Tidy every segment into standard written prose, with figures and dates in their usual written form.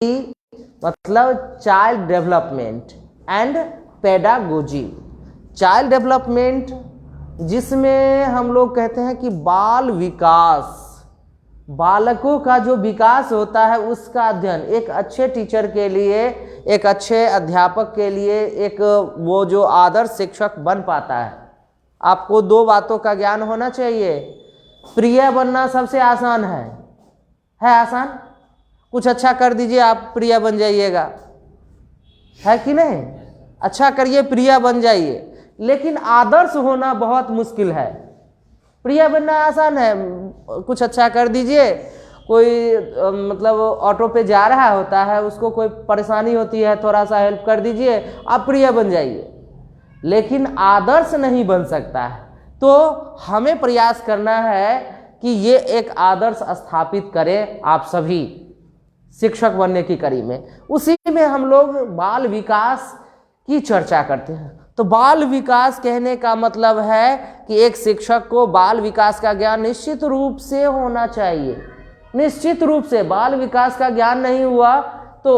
मतलब child development and pedagogy. Child development जिसमें हम लोग कहते हैं कि बाल विकास, बालकों का जो विकास होता है उसका अध्ययन। एक अच्छे टीचर के लिए, एक अच्छे अध्यापक के लिए, एक वो जो आदर्श शिक्षक बन पाता है, आपको दो बातों का ज्ञान होना चाहिए। प्रिय बनना सबसे आसान है आसान। कुछ अच्छा कर दीजिए, आप प्रिय बन जाइएगा, है कि नहीं? अच्छा करिए, प्रिय बन जाइए। लेकिन आदर्श होना बहुत मुश्किल है। प्रिय बनना आसान है, कुछ अच्छा कर दीजिए। कोई मतलब ऑटो पे जा रहा होता है, उसको कोई परेशानी होती है, थोड़ा सा हेल्प कर दीजिए, आप प्रिय बन जाइए। लेकिन आदर्श नहीं बन सकता है। तो हमें प्रयास करना है कि ये एक आदर्श स्थापित करें आप सभी शिक्षक बनने की कड़ी में। उसी में हम लोग बाल विकास की चर्चा करते हैं। तो बाल विकास कहने का मतलब है कि एक शिक्षक को बाल विकास का ज्ञान निश्चित रूप से होना चाहिए। निश्चित रूप से बाल विकास का ज्ञान नहीं हुआ तो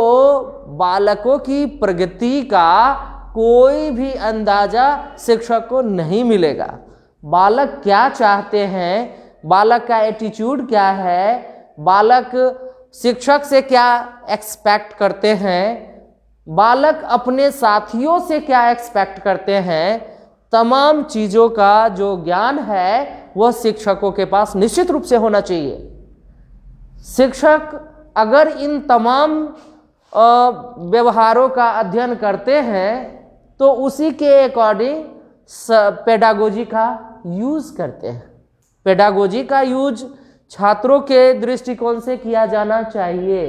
बालकों की प्रगति का कोई भी अंदाजा शिक्षक को नहीं मिलेगा। बालक क्या चाहते हैं, बालक का एटीट्यूड क्या है, बालक शिक्षक से क्या एक्सपेक्ट करते हैं, बालक अपने साथियों से क्या एक्सपेक्ट करते हैं, तमाम चीज़ों का जो ज्ञान है वह शिक्षकों के पास निश्चित रूप से होना चाहिए। शिक्षक अगर इन तमाम व्यवहारों का अध्ययन करते हैं तो उसी के अकॉर्डिंग पेडागोजी का यूज़ करते हैं। पेडागोजी का यूज छात्रों के दृष्टिकोण से किया जाना चाहिए।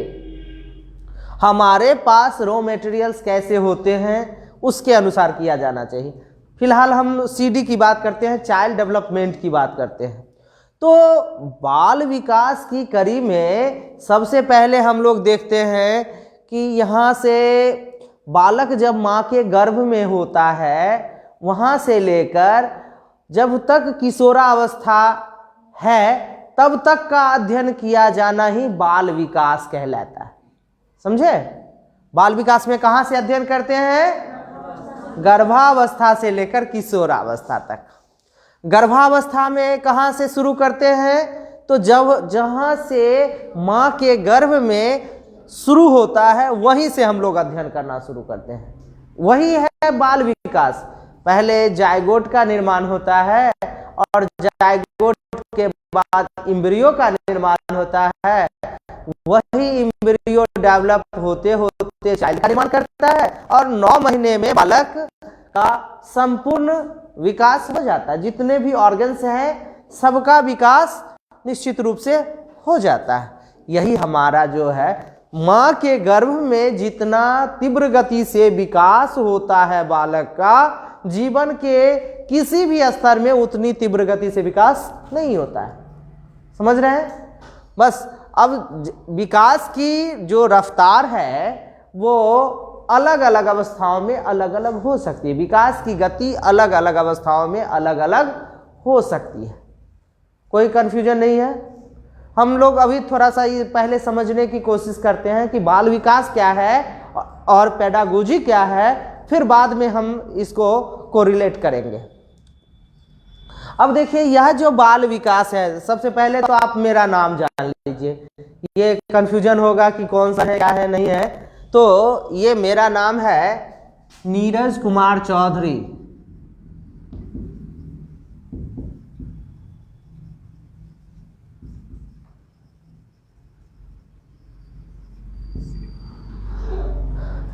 हमारे पास रॉ मटेरियल्स कैसे होते हैं उसके अनुसार किया जाना चाहिए। फिलहाल हम सीडी की बात करते हैं, चाइल्ड डेवलपमेंट की बात करते हैं। तो बाल विकास की कड़ी में सबसे पहले हम लोग देखते हैं कि यहाँ से बालक जब माँ के गर्भ में होता है, वहाँ से लेकर जब तक किशोरावस्था है तब तक का अध्ययन किया जाना ही बाल विकास कहलाता है। समझे? बाल विकास में कहाँ से अध्ययन करते हैं? गर्भावस्था से लेकर किशोरावस्था तक। गर्भावस्था में कहाँ से शुरू करते हैं? तो जहाँ से माँ के गर्भ में शुरू होता है वहीं से हम लोग अध्ययन करना शुरू करते हैं। वही है बाल विकास। पहले जायगोट का निर्माण होता है और जायगोट के बाद इम्ब्रियो का निर्माण होता है। वही इम्ब्रियो डेवलप होते होते चाइल्ड का निर्माण करता है और 9 महीने में बालक का संपूर्ण विकास हो जाता है। जितने भी ऑर्गन्स हैं सबका विकास निश्चित रूप से हो जाता है। यही हमारा जो है माँ के गर्भ में जितना तीव्र गति से विकास होता है बालक का, जीवन के किसी भी स्तर में उतनी तीव्र गति से विकास नहीं होता है। समझ रहे हैं? बस अब विकास की जो रफ्तार है वो अलग अलग अवस्थाओं में अलग अलग हो सकती है। विकास की गति अलग अलग अवस्थाओं में अलग अलग हो सकती है। कोई कन्फ्यूजन नहीं है। हम लोग अभी थोड़ा सा ये पहले समझने की कोशिश करते हैं कि बाल विकास क्या है और पेडागोजी क्या है, फिर बाद में हम इसको कोरिलेट करेंगे। अब देखिए, यह जो बाल विकास है, सबसे पहले तो आप मेरा नाम जान लीजिए। ये कन्फ्यूजन होगा कि कौन सा है, क्या है, नहीं है। तो ये मेरा नाम है नीरज कुमार चौधरी।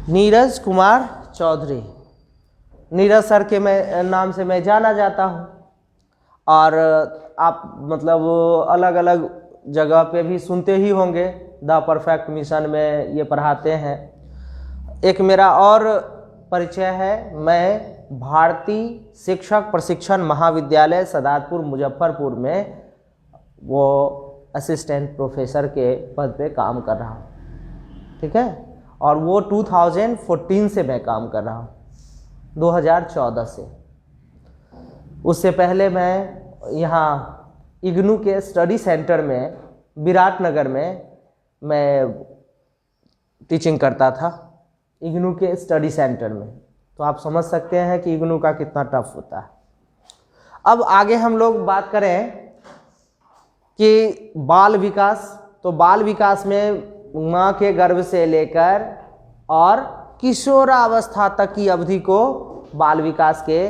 नीरज कुमार चौधरी, नीरज सर के नाम से मैं जाना जाता हूँ। और आप मतलब अलग अलग जगह पे भी सुनते ही होंगे, द परफेक्ट मिशन में ये पढ़ाते हैं। एक मेरा और परिचय है, मैं भारतीय शिक्षक प्रशिक्षण महाविद्यालय सदातपुर मुजफ्फरपुर में वो असिस्टेंट प्रोफेसर के पद पे काम कर रहा हूँ। ठीक है? और वो 2014 से मैं काम कर रहा हूँ, 2014 से। उससे पहले मैं यहाँ इग्नू के स्टडी सेंटर में विराटनगर में मैं टीचिंग करता था इग्नू के स्टडी सेंटर में। तो आप समझ सकते हैं कि इग्नू का कितना टफ होता है। अब आगे हम लोग बात करें कि बाल विकास। तो बाल विकास में माँ के गर्भ से लेकर और किशोरावस्था तक की अवधि को बाल विकास के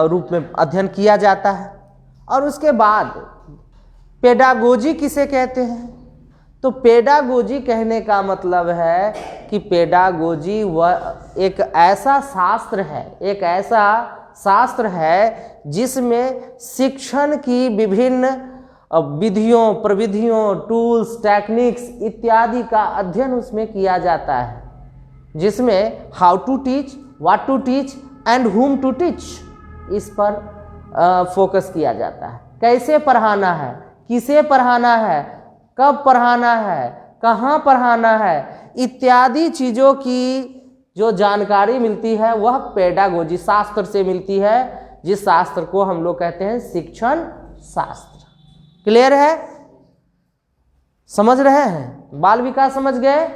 रूप में अध्ययन किया जाता है। और उसके बाद पेडागोजी किसे कहते हैं? तो पेडागोजी कहने का मतलब है कि पेडागोजी वह एक ऐसा शास्त्र है जिसमें शिक्षण की विभिन्न विधियों, प्रविधियों, टूल्स, टेक्निक्स इत्यादि का अध्ययन उसमें किया जाता है, जिसमें how to teach, what to teach and whom to teach, इस पर फोकस किया जाता है। कैसे पढ़ाना है, किसे पढ़ाना है, कब पढ़ाना है, कहाँ पढ़ाना है, इत्यादि चीज़ों की जो जानकारी मिलती है वह पेडागोजी शास्त्र से मिलती है, जिस शास्त्र को हम लोग कहते हैं शिक्षण शास्त्र। क्लियर है? समझ रहे हैं? बाल विकास समझ गए,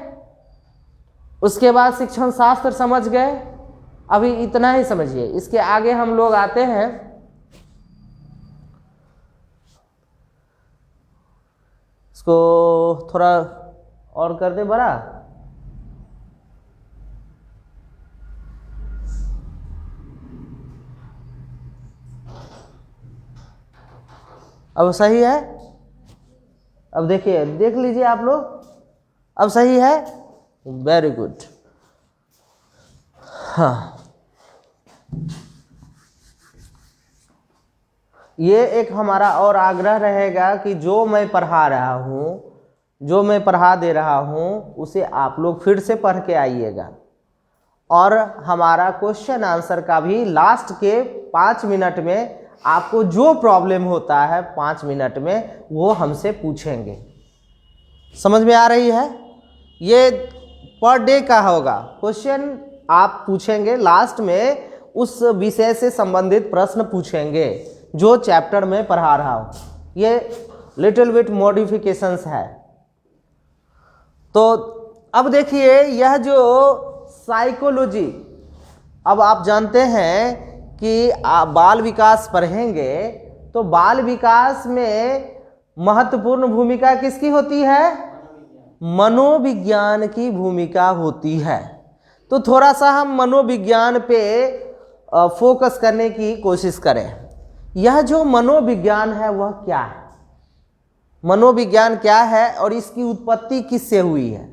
उसके बाद शिक्षण शास्त्र समझ गए। अभी इतना ही समझिए। इसके आगे हम लोग आते हैं इसको थोड़ा और कर दे बड़ा। अब सही है? अब देखिए, देख लीजिए आप लोग, अब सही है? Very good. हाँ, ये एक हमारा और आग्रह रहेगा कि जो मैं पढ़ा रहा हूँ, जो मैं पढ़ा दे रहा हूँ, उसे आप लोग फिर से पढ़ के आइएगा। और हमारा क्वेश्चन आंसर का भी लास्ट के 5 मिनट में आपको जो प्रॉब्लम होता है 5 मिनट में वो हमसे पूछेंगे। समझ में आ रही है? ये पर डे का होगा क्वेश्चन, आप पूछेंगे लास्ट में, उस विषय से संबंधित प्रश्न पूछेंगे जो चैप्टर में पढ़ा रहा हूँ। ये लिटिल बिट मॉडिफिकेशंस है। तो अब देखिए, यह जो साइकोलॉजी, अब आप जानते हैं कि बाल विकास पढ़ेंगे तो बाल विकास में महत्वपूर्ण भूमिका किसकी होती है? मनोविज्ञान की भूमिका होती है। तो थोड़ा सा हम मनोविज्ञान पे फोकस करने की कोशिश करें। यह जो मनोविज्ञान है वह क्या है? मनोविज्ञान क्या है और इसकी उत्पत्ति किससे हुई है?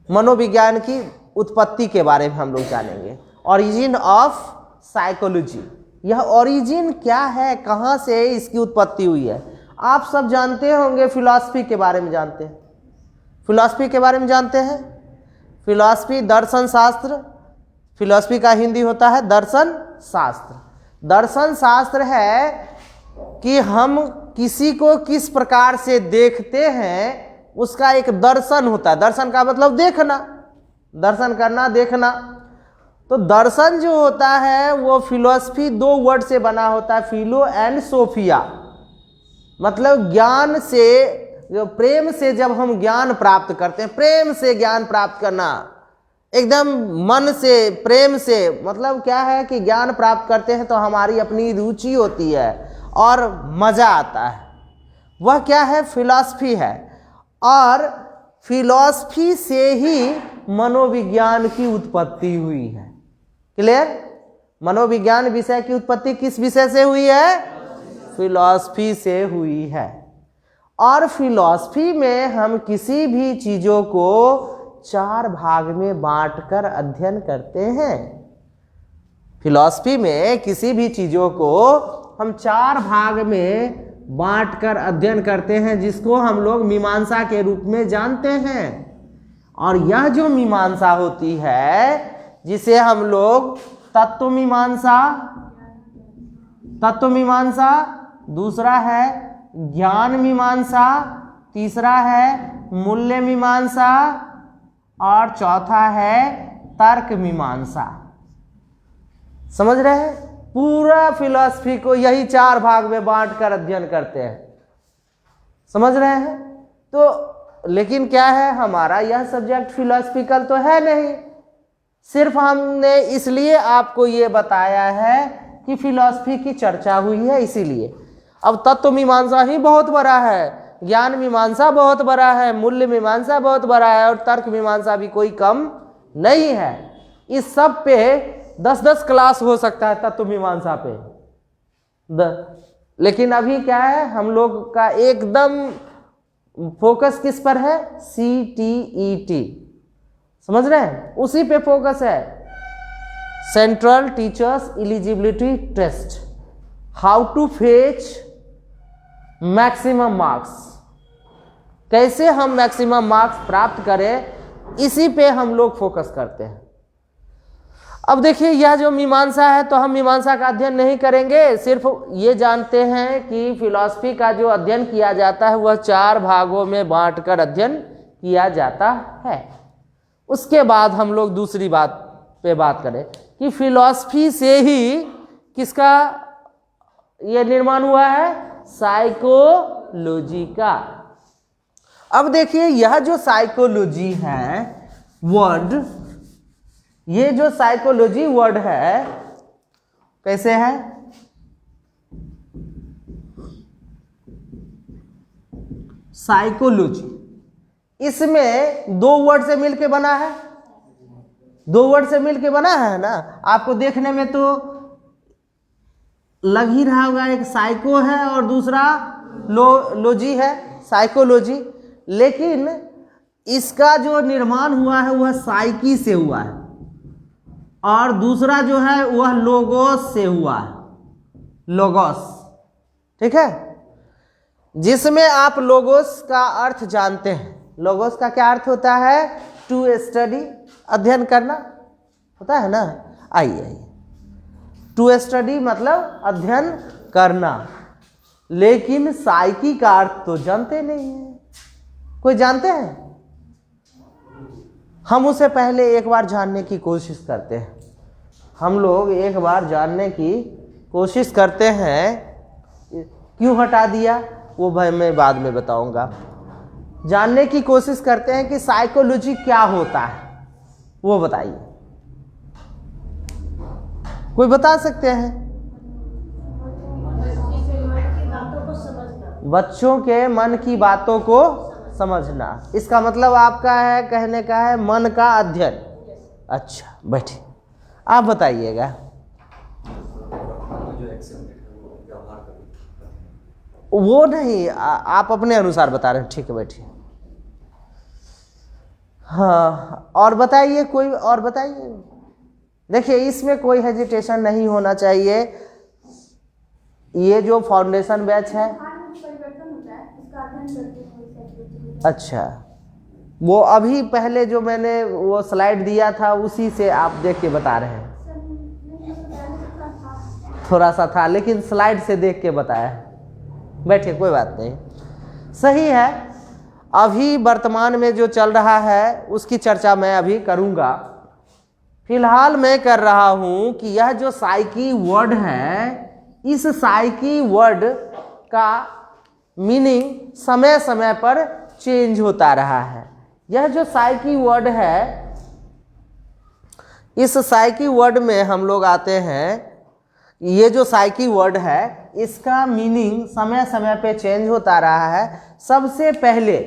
मनोविज्ञान की उत्पत्ति के बारे में हम लोग जानेंगे। ओरिजिन ऑफ साइकोलॉजी, यह ओरिजिन क्या है, कहाँ से इसकी उत्पत्ति हुई है? आप सब जानते होंगे, फिलॉसफी के बारे में जानते हैं। फिलॉसफी के बारे में जानते हैं? फिलॉसफी दर्शन शास्त्र, फिलॉसफी का हिंदी होता है दर्शन शास्त्र। दर्शन शास्त्र है कि हम किसी को किस प्रकार से देखते हैं, उसका एक दर्शन होता है। दर्शन का मतलब देखना, दर्शन करना, देखना। तो दर्शन जो होता है वो फिलॉसफी 2 वर्ड से बना होता है, फिलो एंड सोफिया। मतलब ज्ञान से, प्रेम से जब हम ज्ञान प्राप्त करते हैं, प्रेम से ज्ञान प्राप्त करना, एकदम मन से, प्रेम से, मतलब क्या है कि ज्ञान प्राप्त करते हैं तो हमारी अपनी रुचि होती है और मज़ा आता है, वह क्या है? फिलॉसफी है। और फिलॉसफी से ही मनोविज्ञान की उत्पत्ति हुई है। क्लियर? मनोविज्ञान विषय की उत्पत्ति किस विषय से हुई है? फिलॉसफी से हुई है। और फिलॉसफी में हम किसी भी चीज़ों को 4 भाग में बांटकर अध्ययन करते हैं। फिलॉसफी में किसी भी चीज़ों को हम 4 भाग में बांटकर अध्ययन करते हैं, जिसको हम लोग मीमांसा के रूप में जानते हैं। और यह जो मीमांसा होती है, जिसे हम लोग तत्व मीमांसा, दूसरा है ज्ञान मीमांसा, तीसरा है मूल्य मीमांसा और चौथा है तर्क मीमांसा। समझ रहे हैं? पूरा फिलॉसफी को यही 4 भाग में बांटकर अध्ययन करते हैं। समझ रहे हैं? तो लेकिन क्या है, हमारा यह सब्जेक्ट फिलोसफिकल तो है नहीं, सिर्फ हमने इसलिए आपको ये बताया है कि फिलॉसफी की चर्चा हुई है इसीलिए। अब तत्व मीमांसा ही बहुत बड़ा है, ज्ञान मीमांसा बहुत बड़ा है, मूल्य मीमांसा बहुत बड़ा है, और तर्क मीमांसा भी कोई कम नहीं है। इस सब पे 10-10 क्लास हो सकता है तत्व मीमांसा पे। लेकिन अभी क्या है, हम लोग का एकदम फोकस किस पर है, CTET, समझ रहे हैं, उसी पे फोकस है। Central teachers eligibility test, how to fetch maximum marks, कैसे हम मैक्सिमम मार्क्स प्राप्त करें, इसी पे हम लोग फोकस करते हैं। अब देखिए, यह जो मीमांसा है, तो हम मीमांसा का अध्ययन नहीं करेंगे, सिर्फ ये जानते हैं कि फिलॉसफी का जो अध्ययन किया जाता है वह 4 भागों में बांटकर अध्ययन किया जाता है। उसके बाद हम लोग दूसरी बात पे बात करें कि फिलॉसफी से ही किसका ये निर्माण हुआ है, साइकोलॉजी का। अब देखिए, यह जो साइकोलॉजी है वर्ड, ये जो साइकोलॉजी वर्ड है कैसे है, साइकोलॉजी, इसमें 2 वर्ड से मिलके बना है, 2 वर्ड से मिलके बना है ना। आपको देखने में तो लग ही रहा होगा, एक साइको है और दूसरा लॉजी है, साइकोलॉजी। लेकिन इसका जो निर्माण हुआ है वह साइकी से हुआ है, और दूसरा जो है वह लोगोस से हुआ है, लोगोस, ठीक है, जिसमें आप लोगोस का अर्थ जानते हैं। लोगोस का क्या अर्थ होता है, टू स्टडी, अध्ययन करना होता है ना। आइए, टू स्टडी मतलब अध्ययन करना, लेकिन साइकी का अर्थ तो जानते नहीं है। कोई जानते हैं? हम उसे पहले एक बार जानने की कोशिश करते हैं। हम लोग एक बार जानने की कोशिश करते हैं। क्यों हटा दिया वो भाई मैं बाद में बताऊंगा। जानने की कोशिश करते हैं कि साइकोलॉजी क्या होता है, वो बताइए। कोई बता सकते हैं? बच्चों के मन की बातों को समझना, इसका मतलब आपका है, कहने का है मन का अध्ययन। अच्छा बैठिए, आप बताइएगा। वो नहीं, आप अपने अनुसार बता रहे हैं, ठीक है बैठिए। हाँ, और बताइए, कोई और बताइए। देखिए, इसमें कोई हेजिटेशन नहीं होना चाहिए। ये जो फाउंडेशन बैच है, अच्छा, वो अभी पहले जो मैंने वो स्लाइड दिया था उसी से आप देख के बता रहे हैं। थोड़ा सा था, लेकिन स्लाइड से देख के बताया है। बैठिए, कोई बात नहीं, सही है। अभी वर्तमान में जो चल रहा है उसकी चर्चा मैं अभी करूंगा। फिलहाल मैं कर रहा हूं कि यह जो साइकी वर्ड है, इस साइकी वर्ड का मीनिंग समय समय पर चेंज होता रहा है। यह जो साइकी वर्ड है, इस साइकी वर्ड में हम लोग आते हैं। ये जो साइकी वर्ड है, इसका मीनिंग समय समय पे चेंज होता रहा है। सबसे पहले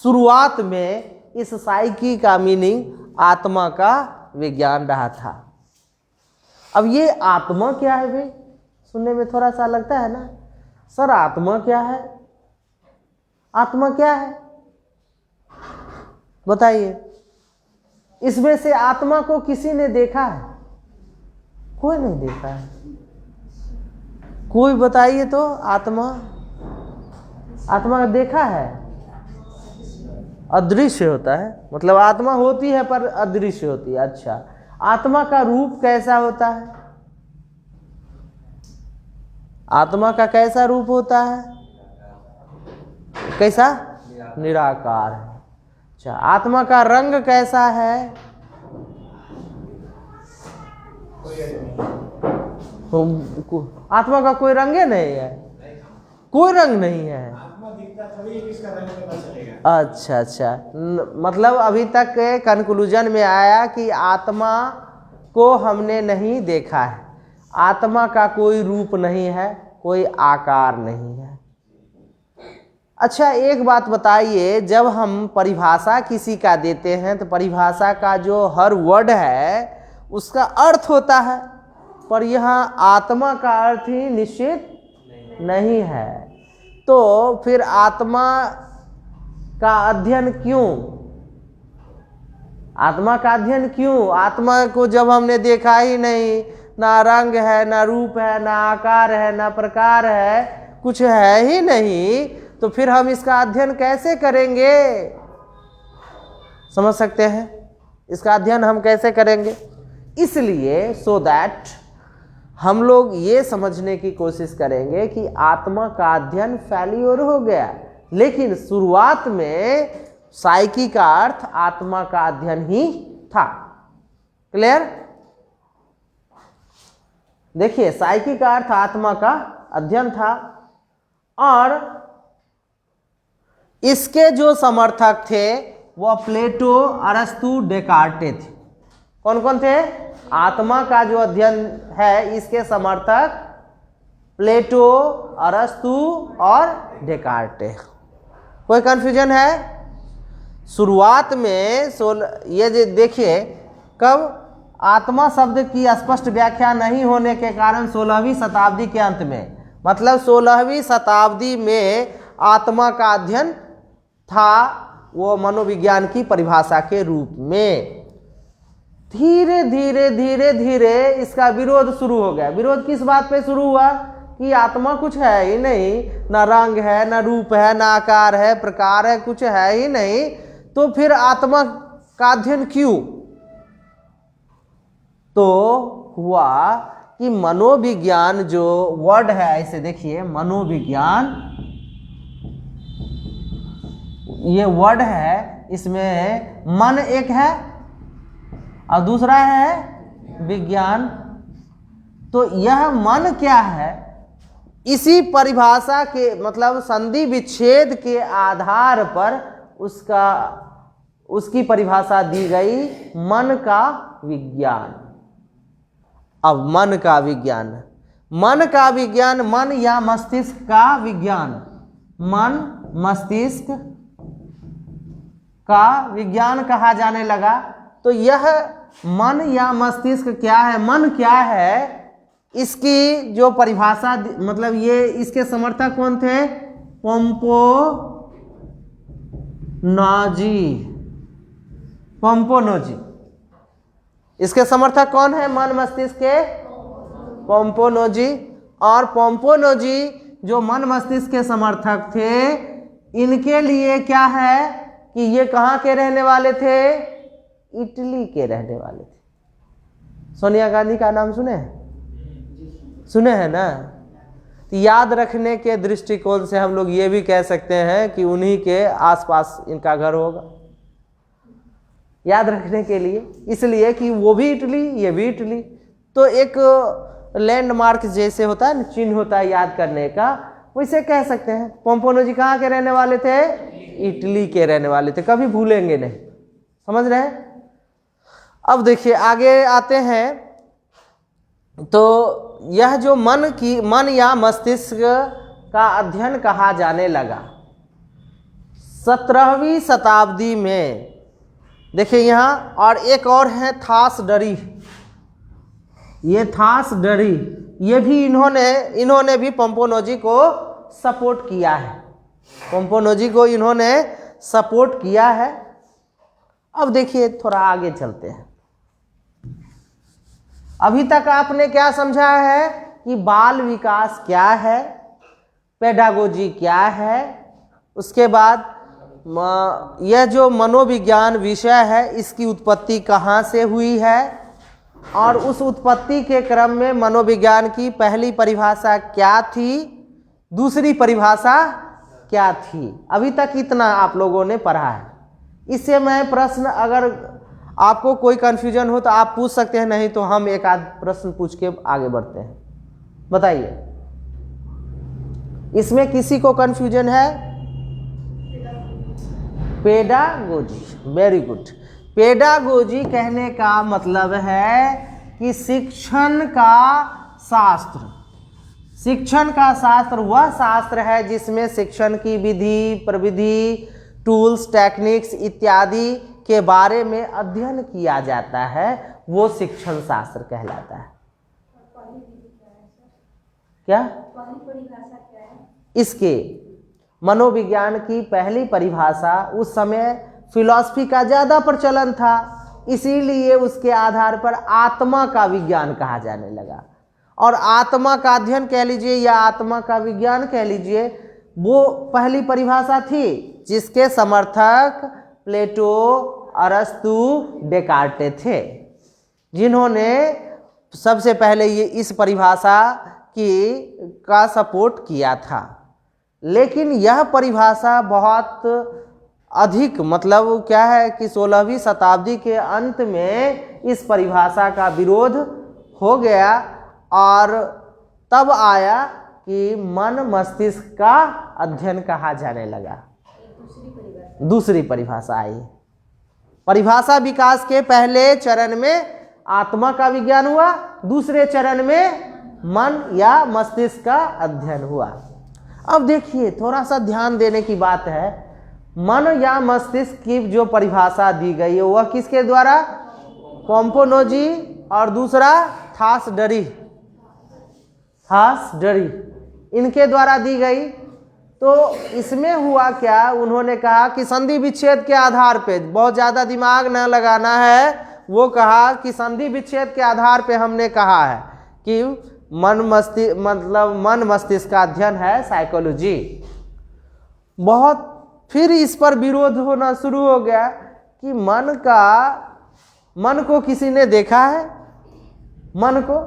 शुरुआत में इस साइकी का मीनिंग आत्मा का विज्ञान रहा था। अब ये आत्मा क्या है भाई, सुनने में थोड़ा सा लगता है ना, सर आत्मा क्या है, आत्मा क्या है, बताइए। इसमें से आत्मा को किसी ने देखा है? कोई नहीं देखा है। कोई बताइए तो, आत्मा देखा है? अदृश्य होता है, मतलब आत्मा होती है पर अदृश्य होती है। अच्छा, आत्मा का रूप कैसा होता है? आत्मा का कैसा रूप होता है? कैसा? निराकार है। अच्छा, आत्मा का रंग कैसा है? आत्मा का कोई रंग नहीं है, कोई रंग नहीं है। अच्छा अच्छा, मतलब अभी तक कंक्लूजन में आया कि आत्मा को हमने नहीं देखा है, आत्मा का कोई रूप नहीं है, कोई आकार नहीं है। अच्छा एक बात बताइए, जब हम परिभाषा किसी का देते हैं तो परिभाषा का जो हर वर्ड है उसका अर्थ होता है, पर यहाँ आत्मा का अर्थ ही निश्चित नहीं है। तो फिर आत्मा का अध्ययन क्यों? आत्मा का अध्ययन क्यों? आत्मा को जब हमने देखा ही नहीं, ना रंग है, ना रूप है, ना आकार है, ना प्रकार है, कुछ है ही नहीं, तो फिर हम इसका अध्ययन कैसे करेंगे? समझ सकते हैं इसका अध्ययन हम कैसे करेंगे? इसलिए सो दैट हम लोग ये समझने की कोशिश करेंगे कि आत्मा का अध्ययन फेल्योर हो गया, लेकिन शुरुआत में साइकी का अर्थ आत्मा का अध्ययन ही था। क्लियर? देखिए साइकी का अर्थ आत्मा का अध्ययन था, और इसके जो समर्थक थे वह प्लेटो, अरस्तु, डेकार्टे थे। कौन कौन थे? आत्मा का जो अध्ययन है इसके समर्थक प्लेटो, अरस्तु और डेकार्टे। कोई कंफ्यूजन है? शुरुआत में ये देखिए, कब आत्मा शब्द की स्पष्ट व्याख्या नहीं होने के कारण 16वीं शताब्दी के अंत में, मतलब 16वीं शताब्दी में आत्मा का अध्ययन था, वो मनोविज्ञान की परिभाषा के रूप में। धीरे धीरे धीरे धीरे इसका विरोध शुरू हो गया। विरोध किस बात पे शुरू हुआ? कि आत्मा कुछ है ही नहीं, ना रंग है, ना रूप है, ना आकार है, प्रकार है, कुछ है ही नहीं, तो फिर आत्मा का अध्ययन क्यों? तो हुआ कि मनोविज्ञान जो वर्ड है, ऐसे देखिए मनोविज्ञान ये वर्ड है, इसमें मन एक है और दूसरा है विज्ञान। तो यह मन क्या है? इसी परिभाषा के मतलब संधि विच्छेद के आधार पर उसकी परिभाषा दी गई, मन का विज्ञान। अब मन का विज्ञान, मन का विज्ञान, मन या मस्तिष्क का विज्ञान, मन मस्तिष्क का विज्ञान कहा जाने लगा। तो यह मन या मस्तिष्क क्या है, मन क्या है, इसकी जो परिभाषा मतलब ये इसके समर्थक कौन थे? पोम्पोनोजी। इसके समर्थक कौन है मन मस्तिष्क के? पोम्पोनोजी। और पोम्पोनोजी जो मन मस्तिष्क के समर्थक थे, इनके लिए क्या है कि ये कहाँ के रहने वाले थे? इटली के रहने वाले थे। सोनिया गांधी का नाम सुने हैं ना? तो याद रखने के दृष्टिकोण से हम लोग ये भी कह सकते हैं कि उन्हीं के आसपास इनका घर होगा, याद रखने के लिए, इसलिए कि वो भी इटली, ये भी इटली। तो एक लैंडमार्क जैसे होता है ना, चिन्ह होता है याद करने का, वैसे कह सकते हैं। पोम्पोनोजी कहाँ के रहने वाले थे? इटली के रहने वाले थे, कभी भूलेंगे नहीं। समझ रहे हैं? अब देखिए आगे आते हैं। तो यह जो मन या मस्तिष्क का अध्ययन कहा जाने लगा 17वीं शताब्दी में। देखिए यहाँ, और एक और है थासडरी। ये थासडरी, ये भी इन्होंने भी पोम्पोनोजी को सपोर्ट किया है, पोम्पोनोजी को इन्होंने सपोर्ट किया है। अब देखिए थोड़ा आगे चलते हैं। अभी तक आपने क्या समझा है कि बाल विकास क्या है, पेडागोजी क्या है, उसके बाद यह जो मनोविज्ञान विषय है इसकी उत्पत्ति कहाँ से हुई है, और उस उत्पत्ति के क्रम में मनोविज्ञान की पहली परिभाषा क्या थी, दूसरी परिभाषा क्या थी। अभी तक इतना आप लोगों ने पढ़ा है। इससे मैं प्रश्न, अगर आपको कोई कन्फ्यूजन हो तो आप पूछ सकते हैं, नहीं तो हम एक आध प्रश्न पूछ के आगे बढ़ते हैं। बताइए, इसमें किसी को कन्फ्यूजन है? Pedagogy, very good. पेडागोजी कहने का मतलब है कि शिक्षण का शास्त्र। शिक्षण का शास्त्र वह शास्त्र है जिसमें शिक्षण की विधि, प्रविधि, टूल्स, टेक्निक्स इत्यादि के बारे में अध्ययन किया जाता है, वो शिक्षण शास्त्र कहलाता है। क्या इसके मनोविज्ञान की पहली परिभाषा, उस समय फिलॉसफी का ज़्यादा प्रचलन था, इसीलिए उसके आधार पर आत्मा का विज्ञान कहा जाने लगा। और आत्मा का अध्ययन कह लीजिए या आत्मा का विज्ञान कह लीजिए, वो पहली परिभाषा थी जिसके समर्थक प्लेटो, अरस्तु, डेकार्टे थे, जिन्होंने सबसे पहले ये इस परिभाषा का सपोर्ट किया था। लेकिन यह परिभाषा बहुत अधिक, मतलब क्या है कि 16वीं शताब्दी के अंत में इस परिभाषा का विरोध हो गया और तब आया कि मन मस्तिष्क का अध्ययन कहा जाने लगा। दूसरी परिभाषा आई। परिभाषा विकास के पहले चरण में आत्मा का विज्ञान हुआ, दूसरे चरण में मन या मस्तिष्क का अध्ययन हुआ। अब देखिए, थोड़ा सा ध्यान देने की बात है, मन या मस्तिष्क की जो परिभाषा दी गई है वह किसके द्वारा? कॉम्पोनोजी और दूसरा थासडरी, इनके द्वारा दी गई। तो इसमें हुआ क्या, उन्होंने कहा कि संधि विच्छेद के आधार पे, बहुत ज़्यादा दिमाग न लगाना है, वो कहा कि संधि विच्छेद के आधार पे हमने कहा है कि मन मस्तिष्क का अध्ययन है साइकोलॉजी। बहुत फिर इस पर विरोध होना शुरू हो गया कि मन को किसी ने देखा है? मन को,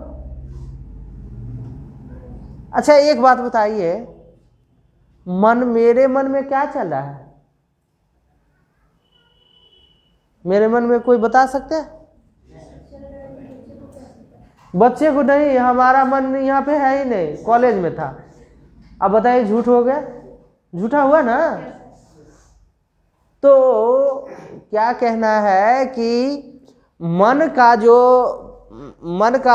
अच्छा एक बात बताइए, मेरे मन में क्या चल रहा है? मेरे मन में कोई बता सकते हैं? बच्चे को नहीं, हमारा मन यहाँ पे है ही नहीं, कॉलेज में था। अब बताइए, झूठ हो गया? झूठा हुआ ना? तो क्या कहना है कि मन का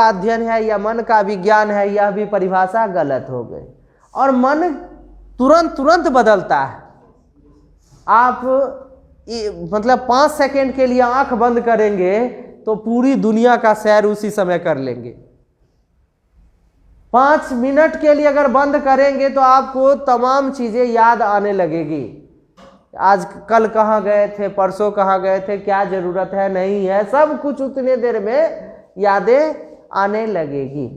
अध्ययन है या मन का विज्ञान है, यह भी परिभाषा गलत हो गई। और मन तुरंत बदलता है। आप मतलब 5 सेकंड के लिए आंख बंद करेंगे तो पूरी दुनिया का सैर उसी समय कर लेंगे। 5 मिनट के लिए अगर बंद करेंगे तो आपको तमाम चीजें याद आने लगेगी। आज कल कहाँ गए थे, परसों कहाँ गए थे, क्या जरूरत है, नहीं है, सब कुछ उतने देर में यादें आने लगेगी।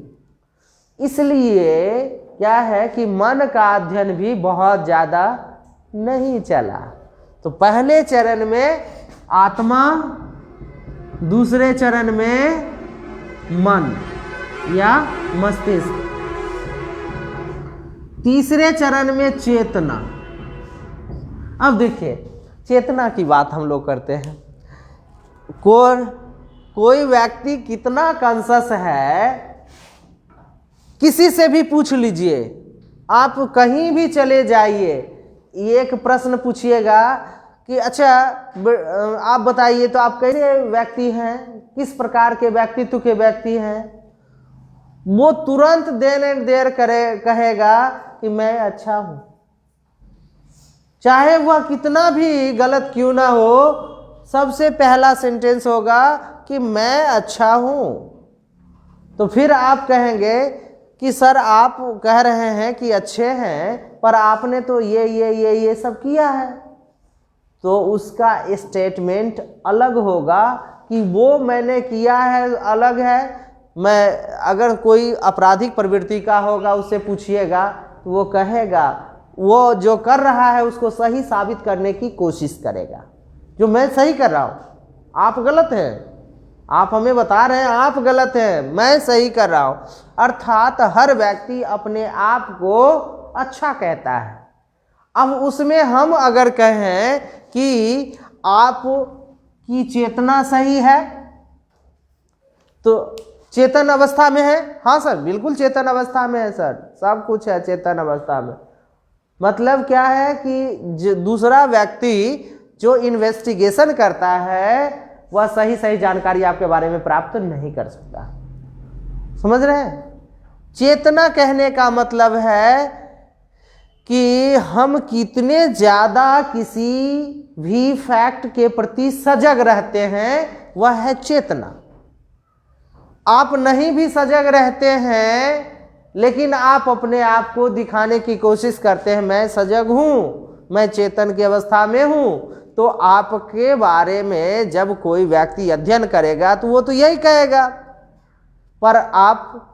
इसलिए क्या है कि मन का अध्ययन भी बहुत ज़्यादा नहीं चला। तो पहले चरण में आत्मा, दूसरे चरण में मन या मस्तिष्क, तीसरे चरण में चेतना। अब देखिए, चेतना की बात हम लोग करते हैं। कोई व्यक्ति कितना कॉन्शियस है, किसी से भी पूछ लीजिए, आप कहीं भी चले जाइए, एक प्रश्न पूछिएगा कि अच्छा आप बताइए तो आप कैसे व्यक्ति हैं, किस प्रकार के व्यक्तित्व के व्यक्ति हैं, वो तुरंत देर कहेगा कि मैं अच्छा हूं, चाहे वह कितना भी गलत क्यों ना हो। सबसे पहला सेंटेंस होगा कि मैं अच्छा हूं। तो फिर आप कहेंगे कि सर आप कह रहे हैं कि अच्छे हैं, पर आपने तो ये सब किया है। तो उसका स्टेटमेंट अलग होगा कि वो मैंने किया है अलग है। मैं अगर कोई आपराधिक प्रवृत्ति का होगा, उससे पूछिएगा तो वो कहेगा, वो जो कर रहा है उसको सही साबित करने की कोशिश करेगा, जो मैं सही कर रहा हूँ, आप गलत हैं, आप हमें बता रहे हैं आप गलत हैं, मैं सही कर रहा हूँ। अर्थात हर व्यक्ति अपने आप को अच्छा कहता है। अब उसमें हम अगर कहें कि आप की चेतना सही है, तो चेतन अवस्था में है, हाँ सर बिल्कुल चेतन अवस्था में है सर, सब कुछ है चेतन अवस्था में। मतलब क्या है कि दूसरा व्यक्ति जो इन्वेस्टिगेशन करता है वह सही सही जानकारी आपके बारे में प्राप्त नहीं कर सकता। समझ रहे हैं? चेतना कहने का मतलब है कि हम कितने ज़्यादा किसी भी फैक्ट के प्रति सजग रहते हैं, वह है चेतना। आप नहीं भी सजग रहते हैं लेकिन आप अपने आप को दिखाने की कोशिश करते हैं, मैं सजग हूँ, मैं चेतन की अवस्था में हूँ, तो आपके बारे में जब कोई व्यक्ति अध्ययन करेगा तो वो तो यही कहेगा, पर आप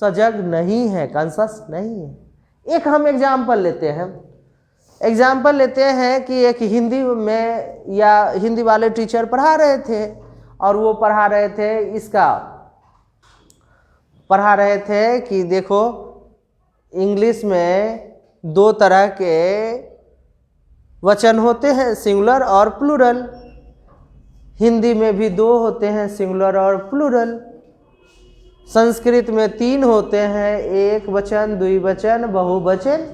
सजग नहीं है, कॉन्शस नहीं है। एक हम एग्जाम्पल लेते हैं कि एक हिंदी में या हिंदी वाले टीचर पढ़ा रहे थे और वो पढ़ा रहे थे कि देखो इंग्लिश में दो तरह के वचन होते हैं, सिंगुलर और प्लूरल। हिंदी में भी दो होते हैं, सिंगुलर और प्लूरल। संस्कृत में 3 होते हैं, एक वचन, द्विवचन, बहुवचन।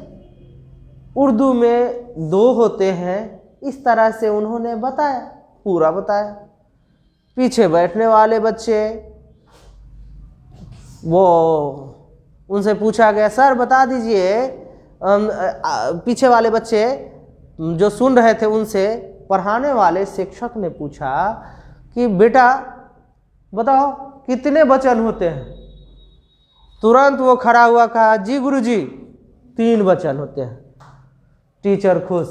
उर्दू में 2 होते हैं। इस तरह से उन्होंने बताया, पूरा बताया। पीछे बैठने वाले बच्चे, वो उनसे पूछा गया, सर बता दीजिए, पीछे वाले बच्चे जो सुन रहे थे उनसे पढ़ाने वाले शिक्षक ने पूछा कि बेटा बताओ कितने वचन होते हैं? तुरंत वो खड़ा हुआ, कहा जी गुरुजी 3 वचन होते हैं। टीचर खुश,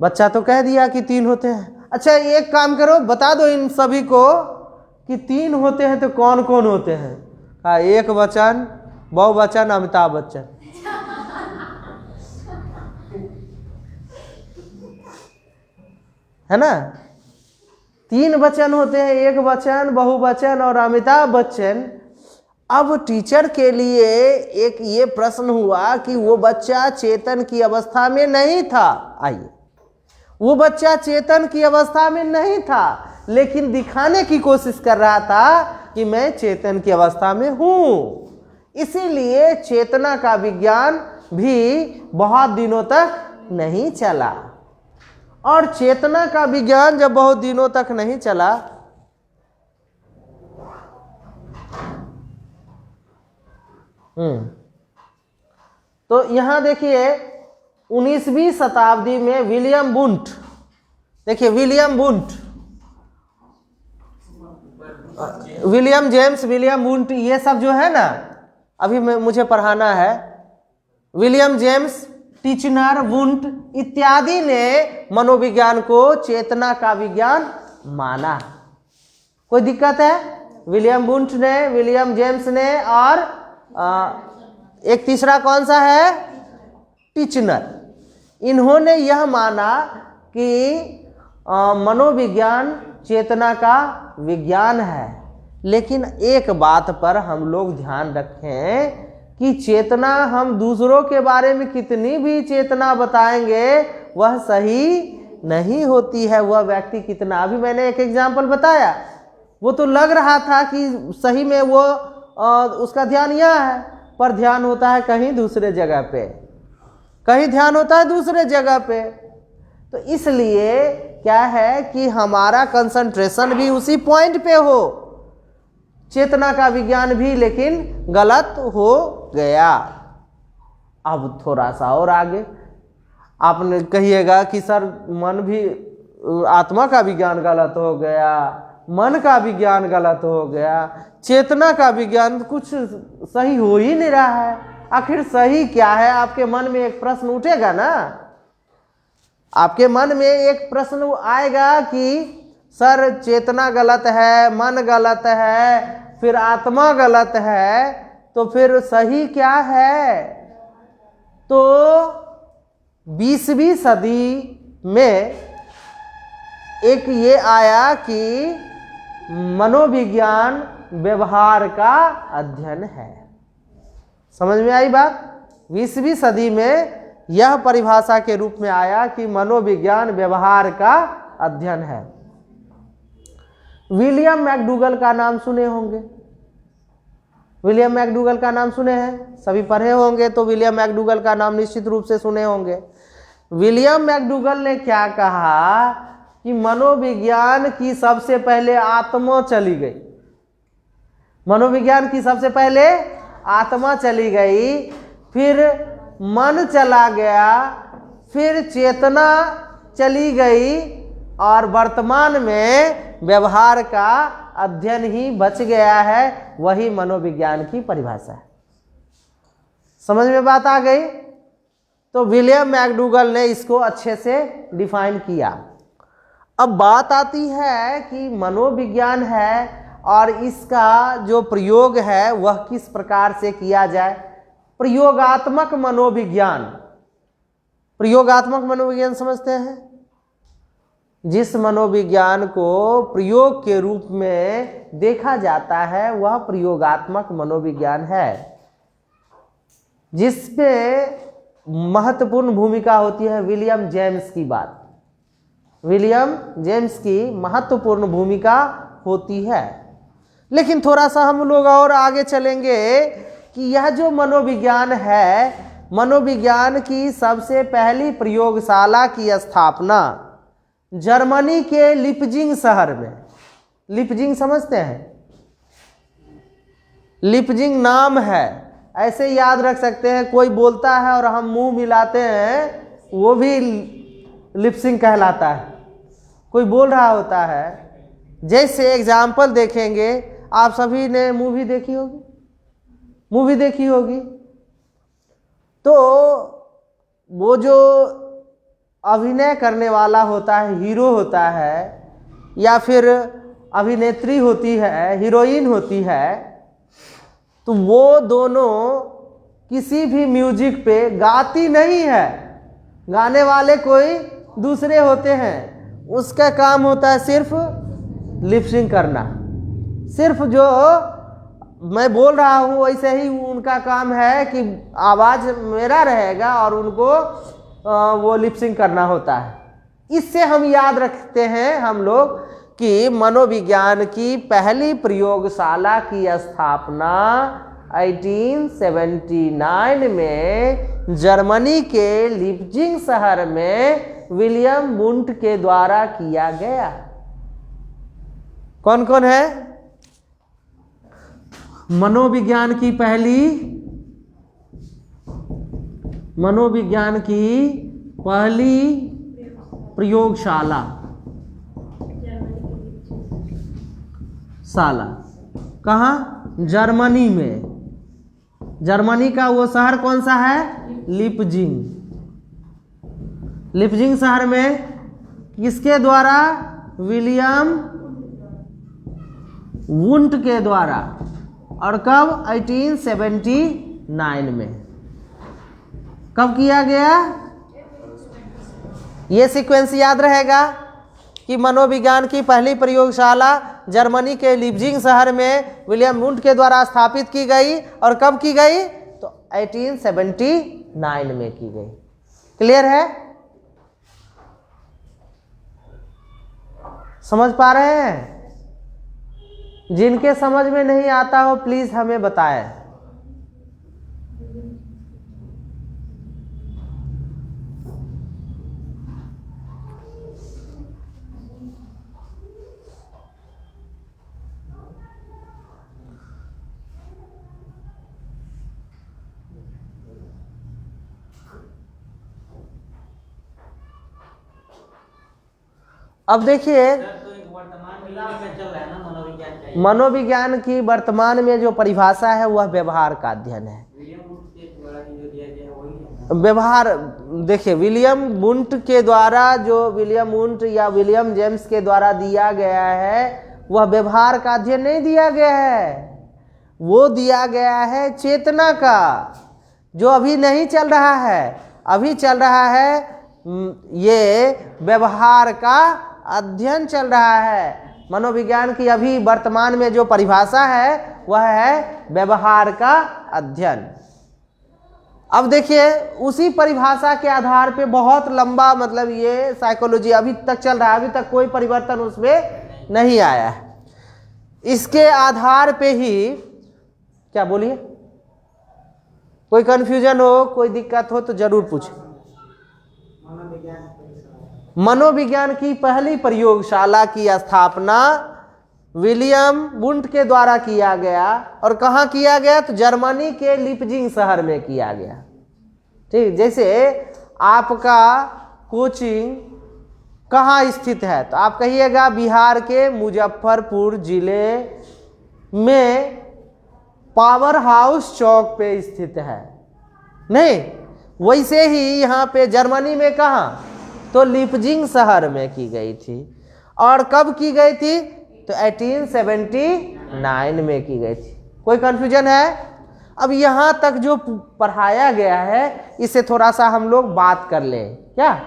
बच्चा तो कह दिया कि 3 होते हैं। अच्छा एक काम करो, बता दो इन सभी को कि 3 होते हैं तो कौन कौन होते हैं? कहा एक वचन, बहुवचन, अमिताभ बच्चन। है ना? 3 वचन होते हैं, एक वचन, बहुवचन और अमिताभ बच्चन। अब टीचर के लिए एक ये प्रश्न हुआ कि वो बच्चा चेतन की अवस्था में नहीं था। आइए, वो बच्चा चेतन की अवस्था में नहीं था लेकिन दिखाने की कोशिश कर रहा था कि मैं चेतन की अवस्था में हूं। इसीलिए चेतना का विज्ञान भी बहुत दिनों तक नहीं चला। और चेतना का विज्ञान जब बहुत दिनों तक नहीं चला तो यहां देखिए 19वीं शताब्दी में विलियम वुंट, देखिए विलियम जेम्स, विलियम वुंट, ये सब जो है ना, अभी मुझे पढ़ाना है। विलियम जेम्स, टीचनर, वुंट इत्यादि ने मनोविज्ञान को चेतना का विज्ञान माना। कोई दिक्कत है? विलियम वुंट ने, विलियम जेम्स ने, और एक तीसरा कौन सा है? टीचनर। इन्होंने यह माना कि मनोविज्ञान चेतना का विज्ञान है। लेकिन एक बात पर हम लोग ध्यान रखें कि चेतना, हम दूसरों के बारे में कितनी भी चेतना बताएंगे वह सही नहीं होती है। वह व्यक्ति कितना, अभी मैंने एक एग्जाम्पल बताया, वो तो लग रहा था कि सही में वो उसका ध्यान यहाँ है, पर ध्यान होता है कहीं दूसरे जगह पे, कहीं ध्यान होता है दूसरे जगह पे। तो इसलिए क्या है कि हमारा कंसंट्रेशन भी उसी पॉइंट पे हो। चेतना का विज्ञान भी लेकिन गलत हो गया। अब थोड़ा सा और आगे आपने कहिएगा कि सर मन भी, आत्मा का विज्ञान गलत हो गया, मन का विज्ञान गलत हो गया, चेतना का विज्ञान कुछ सही हो ही नहीं रहा है। आखिर सही क्या है? आपके मन में एक प्रश्न उठेगा ना, आपके मन में एक प्रश्न आएगा कि सर चेतना गलत है, मन गलत है, फिर आत्मा गलत है, तो फिर सही क्या है? तो 20वीं सदी में एक ये आया कि मनोविज्ञान व्यवहार का अध्ययन है। समझ में आई बात? 20वीं सदी में यह परिभाषा के रूप में आया कि मनोविज्ञान व्यवहार का अध्ययन है। विलियम मैकडूगल का नाम सुने होंगे, विलियम मैकडूगल का नाम सुने हैं, सभी पढ़े होंगे तो विलियम मैकडूगल का नाम निश्चित रूप से सुने होंगे। विलियम मैकडूगल ने क्या कहा कि मनोविज्ञान की सबसे पहले आत्मा चली गई, मनोविज्ञान की सबसे पहले आत्मा चली गई, फिर मन चला गया, फिर चेतना चली गई और वर्तमान में व्यवहार का अध्ययन ही बच गया है। वही मनोविज्ञान की परिभाषा है। समझ में बात आ गई? तो विलियम मैकडूगल ने इसको अच्छे से डिफाइन किया। अब बात आती है कि मनोविज्ञान है और इसका जो प्रयोग है वह किस प्रकार से किया जाए। प्रयोगात्मक मनोविज्ञान, प्रयोगात्मक मनोविज्ञान समझते हैं? जिस मनोविज्ञान को प्रयोग के रूप में देखा जाता है वह प्रयोगात्मक मनोविज्ञान है, जिसमें महत्वपूर्ण भूमिका होती है विलियम जेम्स की बात, विलियम जेम्स की महत्वपूर्ण भूमिका होती है। लेकिन थोड़ा सा हम लोग और आगे चलेंगे कि यह जो मनोविज्ञान है, मनोविज्ञान की सबसे पहली प्रयोगशाला की स्थापना जर्मनी के लिपजिंग शहर में, लिपजिंग समझते हैं? लिपजिंग नाम है, ऐसे याद रख सकते हैं। कोई बोलता है और हम मुंह मिलाते हैं, वो भी लिपसिंग कहलाता है। कोई बोल रहा होता है, जैसे एग्जाम्पल देखेंगे, आप सभी ने मूवी देखी होगी, मूवी देखी होगी, तो वो जो अभिनय करने वाला होता है, हीरो होता है या फिर अभिनेत्री होती है, हीरोइन होती है, तो वो दोनों किसी भी म्यूजिक पे गाती नहीं है, गाने वाले कोई दूसरे होते हैं। उसका काम होता है सिर्फ लिपसिंग करना। सिर्फ जो मैं बोल रहा हूँ वैसे ही उनका काम है कि आवाज़ मेरा रहेगा और उनको वो लिपसिंग करना होता है। इससे हम याद रखते हैं हम लोग कि मनोविज्ञान की पहली प्रयोगशाला की स्थापना 1879 में जर्मनी के लिपजिंग शहर में विलियम वुंट के द्वारा किया गया। कौन कौन है? मनोविज्ञान की पहली प्रयोगशाला कहाँ? जर्मनी में। जर्मनी का वो शहर कौन सा है? लिपजिंग। लिपजिंग शहर में किसके द्वारा? विलियम वुंट के द्वारा। और कब? 1879 में। कब किया गया? ये सीक्वेंस याद रहेगा कि मनोविज्ञान की पहली प्रयोगशाला जर्मनी के लिपजिंग शहर में विलियम वुंट के द्वारा स्थापित की गई। और कब की गई? तो 1879 में की गई। क्लियर है? समझ पा रहे हैं? जिनके समझ में नहीं आता हो प्लीज हमें बताएं। अब देखिए, मनोविज्ञान की वर्तमान में जो परिभाषा है वह व्यवहार का अध्ययन है। व्यवहार देखिए, विलियम वुंट के द्वारा जो विलियम वुंट या विलियम जेम्स के द्वारा दिया गया है वह व्यवहार का अध्ययन नहीं दिया गया है, वो दिया गया है चेतना का, जो अभी नहीं चल रहा है। अभी चल रहा है ये व्यवहार का अध्ययन चल रहा है। मनोविज्ञान की अभी वर्तमान में जो परिभाषा है वह है व्यवहार का अध्ययन। अब देखिए, उसी परिभाषा के आधार पे बहुत लंबा मतलब ये साइकोलॉजी अभी तक चल रहा है, अभी तक कोई परिवर्तन उसमें नहीं आया है। इसके आधार पे ही क्या बोलिए, कोई कंफ्यूजन हो, कोई दिक्कत हो तो जरूर पूछें। मनोविज्ञान की पहली प्रयोगशाला की स्थापना विलियम वुंट के द्वारा किया गया। और कहाँ किया गया? तो जर्मनी के लिपजिंग शहर में किया गया। ठीक, जैसे आपका कोचिंग कहाँ स्थित है? तो आप कहिएगा बिहार के मुजफ्फरपुर जिले में पावर हाउस चौक पे स्थित है। नहीं, वैसे ही यहाँ पे जर्मनी में कहाँ? तो लिपजिंग शहर में की गई थी। और कब की गई थी? तो 1879 में की गई थी। कोई कंफ्यूजन है? अब यहाँ तक जो पढ़ाया गया है इससे थोड़ा सा हम लोग बात कर लें क्या?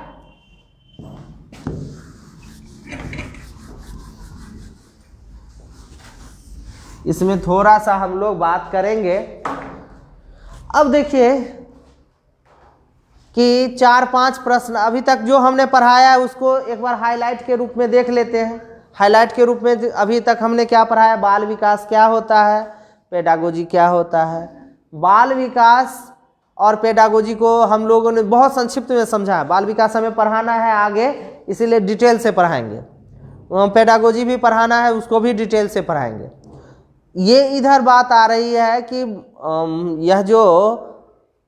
इसमें थोड़ा सा हम लोग बात करेंगे। अब देखिए कि 4-5 प्रश्न अभी तक जो हमने पढ़ाया है उसको एक बार हाईलाइट के रूप में देख लेते हैं। हाईलाइट के रूप में अभी तक हमने क्या पढ़ाया? बाल विकास क्या होता है, पेडागोजी क्या होता है। बाल विकास और पेडागोजी को हम लोगों ने बहुत संक्षिप्त में समझा है। बाल विकास हमें पढ़ाना है आगे, इसीलिए डिटेल से पढ़ाएंगे। पेडागोजी भी पढ़ाना है, उसको भी डिटेल से पढ़ाएंगे। ये इधर बात आ रही है कि यह जो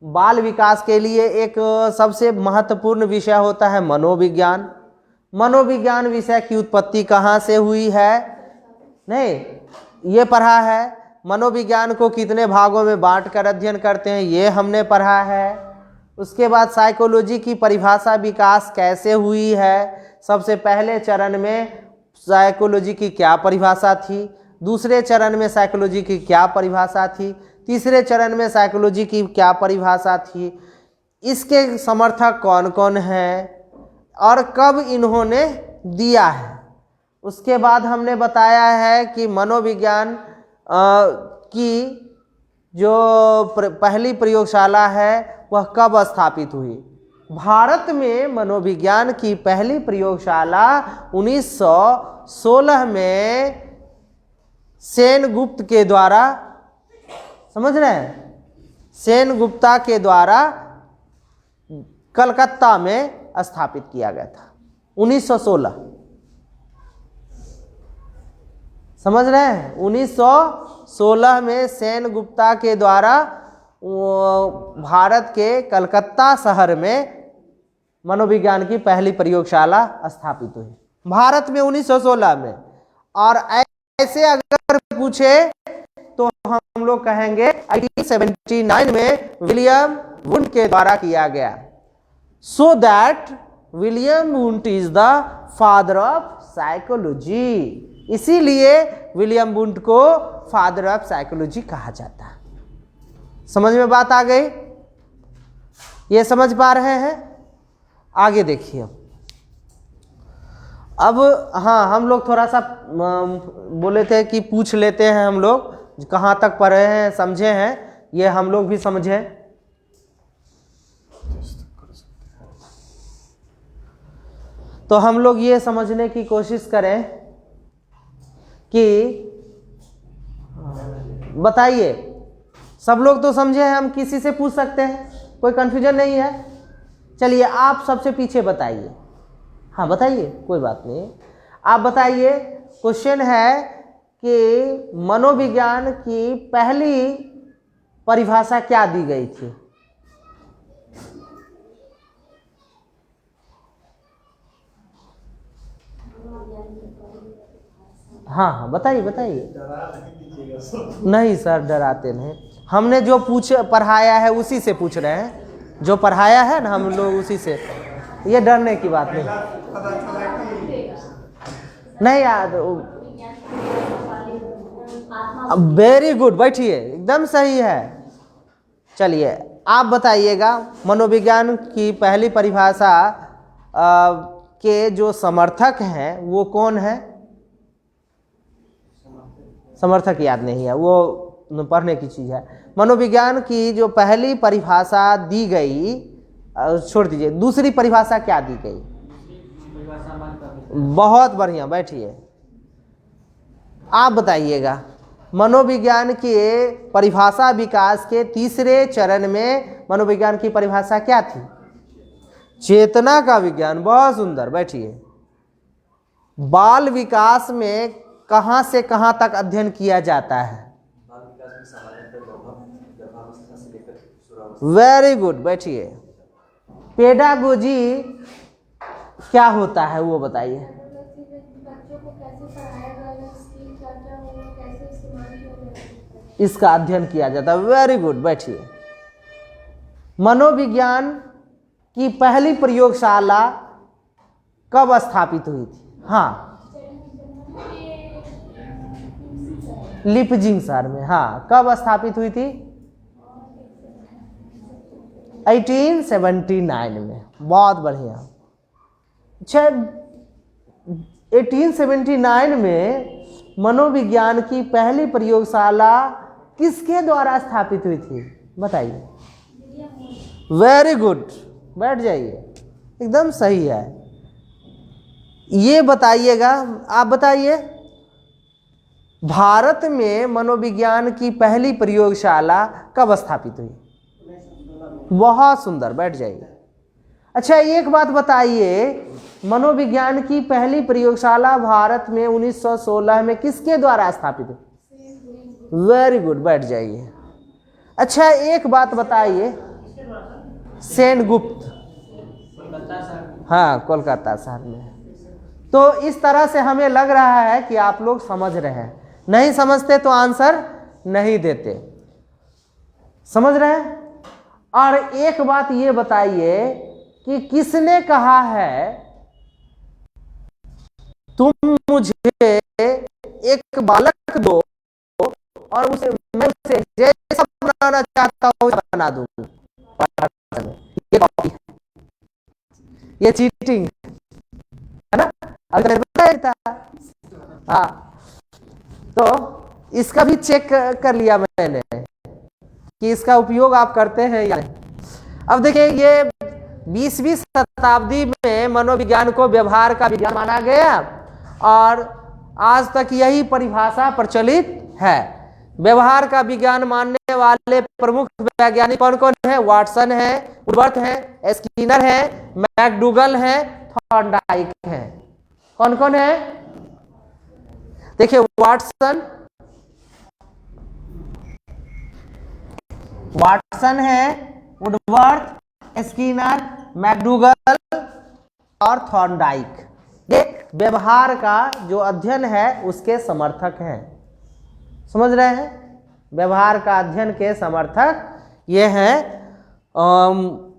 बाल विकास के लिए एक सबसे महत्वपूर्ण विषय होता है मनोविज्ञान। मनोविज्ञान विषय की उत्पत्ति कहाँ से हुई है? नहीं, ये पढ़ा है। मनोविज्ञान को कितने भागों में बांटकर अध्ययन करते हैं, ये हमने पढ़ा है। उसके बाद साइकोलॉजी की परिभाषा विकास कैसे हुई है, सबसे पहले चरण में साइकोलॉजी की क्या परिभाषा थी, दूसरे चरण में साइकोलॉजी की क्या परिभाषा थी, तीसरे चरण में साइकोलॉजी की क्या परिभाषा थी, इसके समर्थक कौन कौन हैं और कब इन्होंने दिया है। उसके बाद हमने बताया है कि मनोविज्ञान की जो पहली प्रयोगशाला है वह कब स्थापित हुई। भारत में मनोविज्ञान की पहली प्रयोगशाला 1916 में सेनगुप्त के द्वारा, समझ रहे हैं, सेनगुप्ता के द्वारा कलकत्ता में स्थापित किया गया था 1916। समझ रहे हैं? 1916 में सेनगुप्ता के द्वारा भारत के कलकत्ता शहर में मनोविज्ञान की पहली प्रयोगशाला स्थापित हुई भारत में 1916 में। और ऐसे अगर पूछे तो हम लोग कहेंगे 1879 में विलियम वुंट के द्वारा किया गया। So that William Wundt is the father of psychology, इसीलिए विलियम वुंट को फादर ऑफ साइकोलॉजी कहा जाता है। समझ में बात आ गई? ये समझ पा रहे हैं? आगे देखिए। अब हाँ, हम लोग थोड़ा सा बोले थे कि पूछ लेते हैं, हम लोग कहाँ तक पढ़े हैं, समझे हैं, ये हम लोग भी समझे। तो हम लोग ये समझने की कोशिश करें कि बताइए, सब लोग तो समझे हैं, हम किसी से पूछ सकते हैं, कोई कन्फ्यूजन नहीं है। चलिए आप सबसे पीछे बताइए। हाँ बताइए, कोई बात नहीं, आप बताइए। क्वेश्चन है कि मनोविज्ञान की पहली परिभाषा क्या दी गई थी? हाँ हाँ बताइए बताइए। नहीं सर, डराते नहीं, हमने जो पढ़ाया है उसी से पूछ रहे हैं, जो पढ़ाया है ना हम लोग उसी से, ये डरने की बात नहीं। नहीं यार, वेरी गुड, बैठिए, एकदम सही है। चलिए आप बताइएगा, मनोविज्ञान की पहली परिभाषा के जो समर्थक हैं वो कौन है? समर्थक याद नहीं है, वो पढ़ने की चीज़ है। मनोविज्ञान की जो पहली परिभाषा दी गई, छोड़ दीजिए, दूसरी परिभाषा क्या दी गई? बहुत बढ़िया, बैठिए, आप बताइएगा। मनोविज्ञान के परिभाषा विकास के तीसरे चरण में मनोविज्ञान की परिभाषा क्या थी? चेतना का विज्ञान, बहुत सुंदर, बैठिए। बाल विकास में कहाँ से कहाँ तक अध्ययन किया जाता है? वेरी गुड, बैठिए। पेडागोजी क्या होता है वो बताइए। इसका अध्ययन किया जाता है, वेरी गुड, बैठिए। मनोविज्ञान की पहली प्रयोगशाला कब स्थापित हुई थी? हाँ, लिपजिंग शहर में। हाँ, कब स्थापित हुई थी? 1879 में। बहुत बढ़िया। अच्छा, 1879 में मनोविज्ञान की पहली प्रयोगशाला किसके द्वारा स्थापित हुई थी बताइए। वेरी गुड, बैठ जाइए, एकदम सही है। ये बताइएगा, आप बताइए, भारत में मनोविज्ञान की पहली प्रयोगशाला कब स्थापित हुई? बहुत सुंदर, बैठ जाइए। अच्छा, एक बात बताइए, मनोविज्ञान की पहली प्रयोगशाला भारत में 1916 में किसके द्वारा स्थापित हुई? वेरी गुड, बैठ जाइए। अच्छा, एक बात बताइए, सेनगुप्त, हाँ, कोलकाता शहर में। तो इस तरह से हमें लग रहा है कि आप लोग समझ रहे हैं। नहीं समझते तो आंसर नहीं देते, समझ रहे हैं। और एक बात ये बताइए कि किसने कहा है तुम मुझे एक बालक दो और उसे मैं उसे जैसा बनाना चाहता हूं बना दूंगा? ये चीटिंग है ना, अगर बताया था। हाँ, तो इसका भी चेक कर लिया मैंने कि इसका उपयोग आप करते हैं या नहीं। अब देखिए, ये 20वीं शताब्दी में मनोविज्ञान को व्यवहार का विज्ञान माना गया और आज तक यही परिभाषा प्रचलित है। व्यवहार का विज्ञान मानने वाले प्रमुख वैज्ञानिक कौन कौन है? वाटसन है, वुडवर्थ है, स्किनर है, मैकडूगल है, थॉर्नडाइक है। कौन कौन है? देखिए, वाटसन है, वुडवर्थ, स्किनर, मैकडूगल और थॉर्नडाइक। ये व्यवहार का जो अध्ययन है उसके समर्थक हैं, समझ रहे हैं। व्यवहार का अध्ययन के समर्थक ये हैं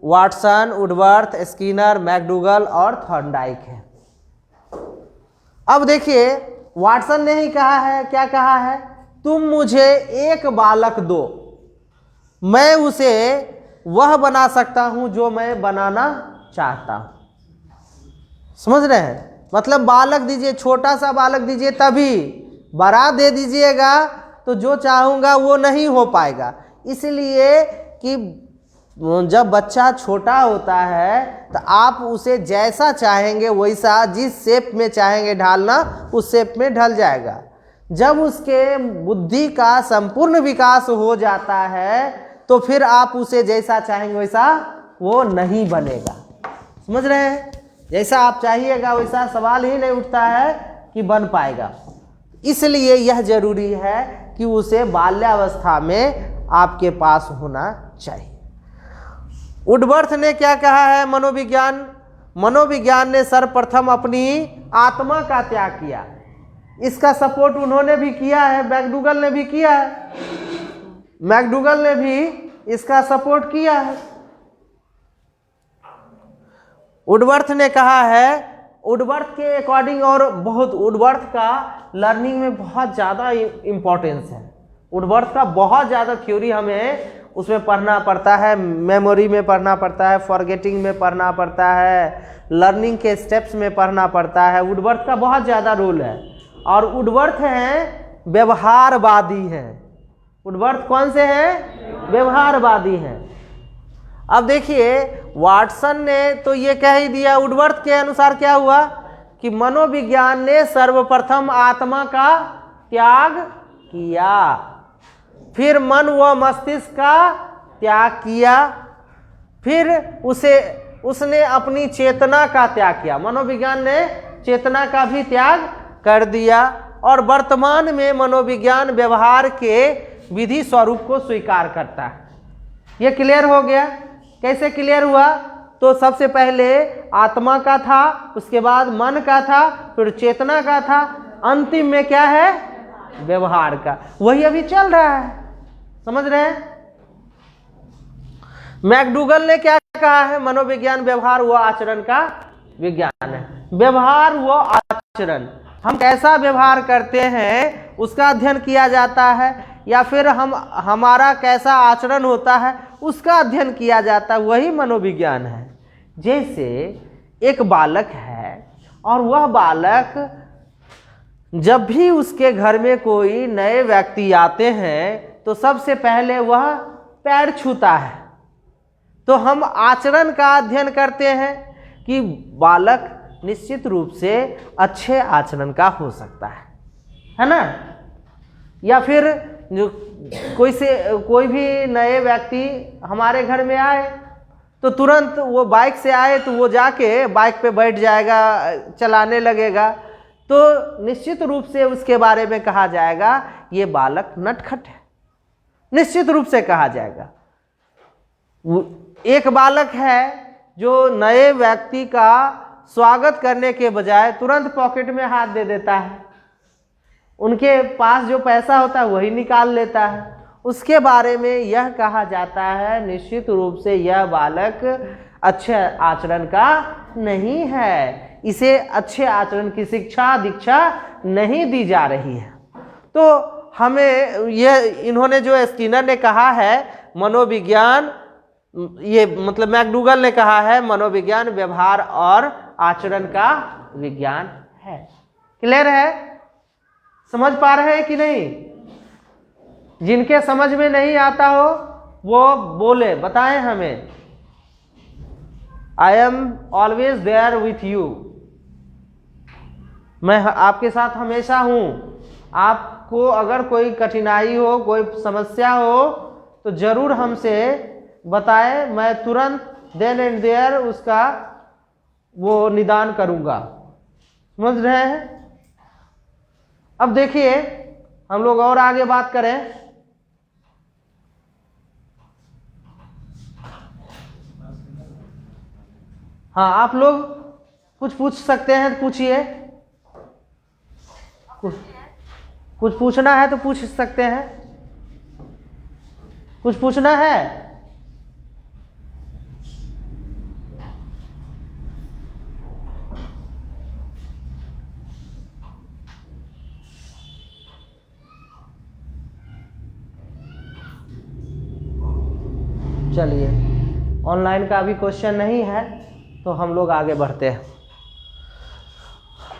वाटसन, वुडवर्थ, स्किनर, मैकडूगल और थॉर्नडाइक है। अब देखिए, वाटसन ने ही कहा है, क्या कहा है? तुम मुझे एक बालक दो, मैं उसे वह बना सकता हूं जो मैं बनाना चाहता हूं। समझ रहे हैं? मतलब बालक दीजिए, छोटा सा बालक दीजिए, तभी बड़ा दे दीजिएगा तो जो चाहूंगा वो नहीं हो पाएगा। इसलिए कि जब बच्चा छोटा होता है तो आप उसे जैसा चाहेंगे वैसा, जिस शेप में चाहेंगे ढालना, उस शेप में ढल जाएगा। जब उसके बुद्धि का संपूर्ण विकास हो जाता है तो फिर आप उसे जैसा चाहेंगे वैसा वो नहीं बनेगा। समझ रहे हैं? जैसा आप चाहिएगा वैसा सवाल ही नहीं उठता है कि बन पाएगा। इसलिए यह जरूरी है कि उसे बाल्यावस्था में आपके पास होना चाहिए। वुडवर्थ ने क्या कहा है? मनोविज्ञान ने सर्वप्रथम अपनी आत्मा का त्याग किया। इसका सपोर्ट उन्होंने भी किया है, मैकडूगल ने भी किया है, मैकडूगल ने भी इसका सपोर्ट किया है। वुडवर्थ ने कहा है, वुडवर्थ के अकॉर्डिंग, और बहुत वुडवर्थ का लर्निंग में बहुत ज़्यादा इम्पोर्टेंस है। वुडवर्थ का बहुत ज़्यादा थ्योरी हमें उसमें पढ़ना पड़ता है, मेमोरी में पढ़ना पड़ता है, फॉरगेटिंग में पढ़ना पड़ता है, लर्निंग के स्टेप्स में पढ़ना पड़ता है। वुडवर्थ का बहुत ज़्यादा रोल है। और वुडवर्थ हैं व्यवहारवादी हैं। वुडवर्थ कौन से हैं? व्यवहारवादी हैं। अब देखिए, वाटसन ने तो ये कह ही दिया, वुडवर्थ के अनुसार क्या हुआ कि मनोविज्ञान ने सर्वप्रथम आत्मा का त्याग किया, फिर मन व मस्तिष्क का त्याग किया, फिर उसे उसने अपनी चेतना का त्याग किया। मनोविज्ञान ने चेतना का भी त्याग कर दिया और वर्तमान में मनोविज्ञान व्यवहार के विधि स्वरूप को स्वीकार करता है। ये क्लियर हो गया? कैसे क्लियर हुआ? तो सबसे पहले आत्मा का था, उसके बाद मन का था, फिर चेतना का था, अंतिम में क्या है? व्यवहार का। वही अभी चल रहा है, समझ रहे हैं? मैकडूगल ने क्या कहा है? मनोविज्ञान व्यवहार व आचरण का विज्ञान है। व्यवहार व आचरण, हम कैसा व्यवहार करते हैं उसका अध्ययन किया जाता है, या फिर हमारा कैसा आचरण होता है उसका अध्ययन किया जाता है, वही मनोविज्ञान है। जैसे एक बालक है और वह बालक जब भी उसके घर में कोई नए व्यक्ति आते हैं तो सबसे पहले वह पैर छूता है। तो हम आचरण का अध्ययन करते हैं कि बालक निश्चित रूप से अच्छे आचरण का हो सकता है ना? या फिर जो कोई भी नए व्यक्ति हमारे घर में आए तो तुरंत वो बाइक से आए तो वो जाके बाइक पे बैठ जाएगा, चलाने लगेगा, तो निश्चित रूप से उसके बारे में कहा जाएगा ये बालक नटखट है, निश्चित रूप से कहा जाएगा। एक बालक है जो नए व्यक्ति का स्वागत करने के बजाय तुरंत पॉकेट में हाथ दे देता है, उनके पास जो पैसा होता है वही निकाल लेता है, उसके बारे में यह कहा जाता है निश्चित रूप से यह बालक अच्छे आचरण का नहीं है, इसे अच्छे आचरण की शिक्षा दीक्षा नहीं दी जा रही है। तो हमें यह इन्होंने जो स्किनर ने कहा है मनोविज्ञान, ये मतलब मैकडूगल ने कहा है मनोविज्ञान व्यवहार और आचरण का विज्ञान है। क्लियर है? समझ पा रहे हैं कि नहीं? जिनके समझ में नहीं आता हो वो बोले, बताएं हमें। I am always there with you, मैं आपके साथ हमेशा हूं। आपको अगर कोई कठिनाई हो, कोई समस्या हो तो जरूर हमसे बताएं, मैं तुरंत देन एंड देयर उसका वो निदान करूंगा। समझ रहे हैं? अब देखिए हम लोग और आगे बात करें। हाँ, आप लोग कुछ पूछ सकते हैं, पूछिए। कुछ पूछना है तो पूछ सकते हैं। कुछ पूछना है? चलिए, ऑनलाइन का अभी क्वेश्चन नहीं है तो हम लोग आगे बढ़ते हैं।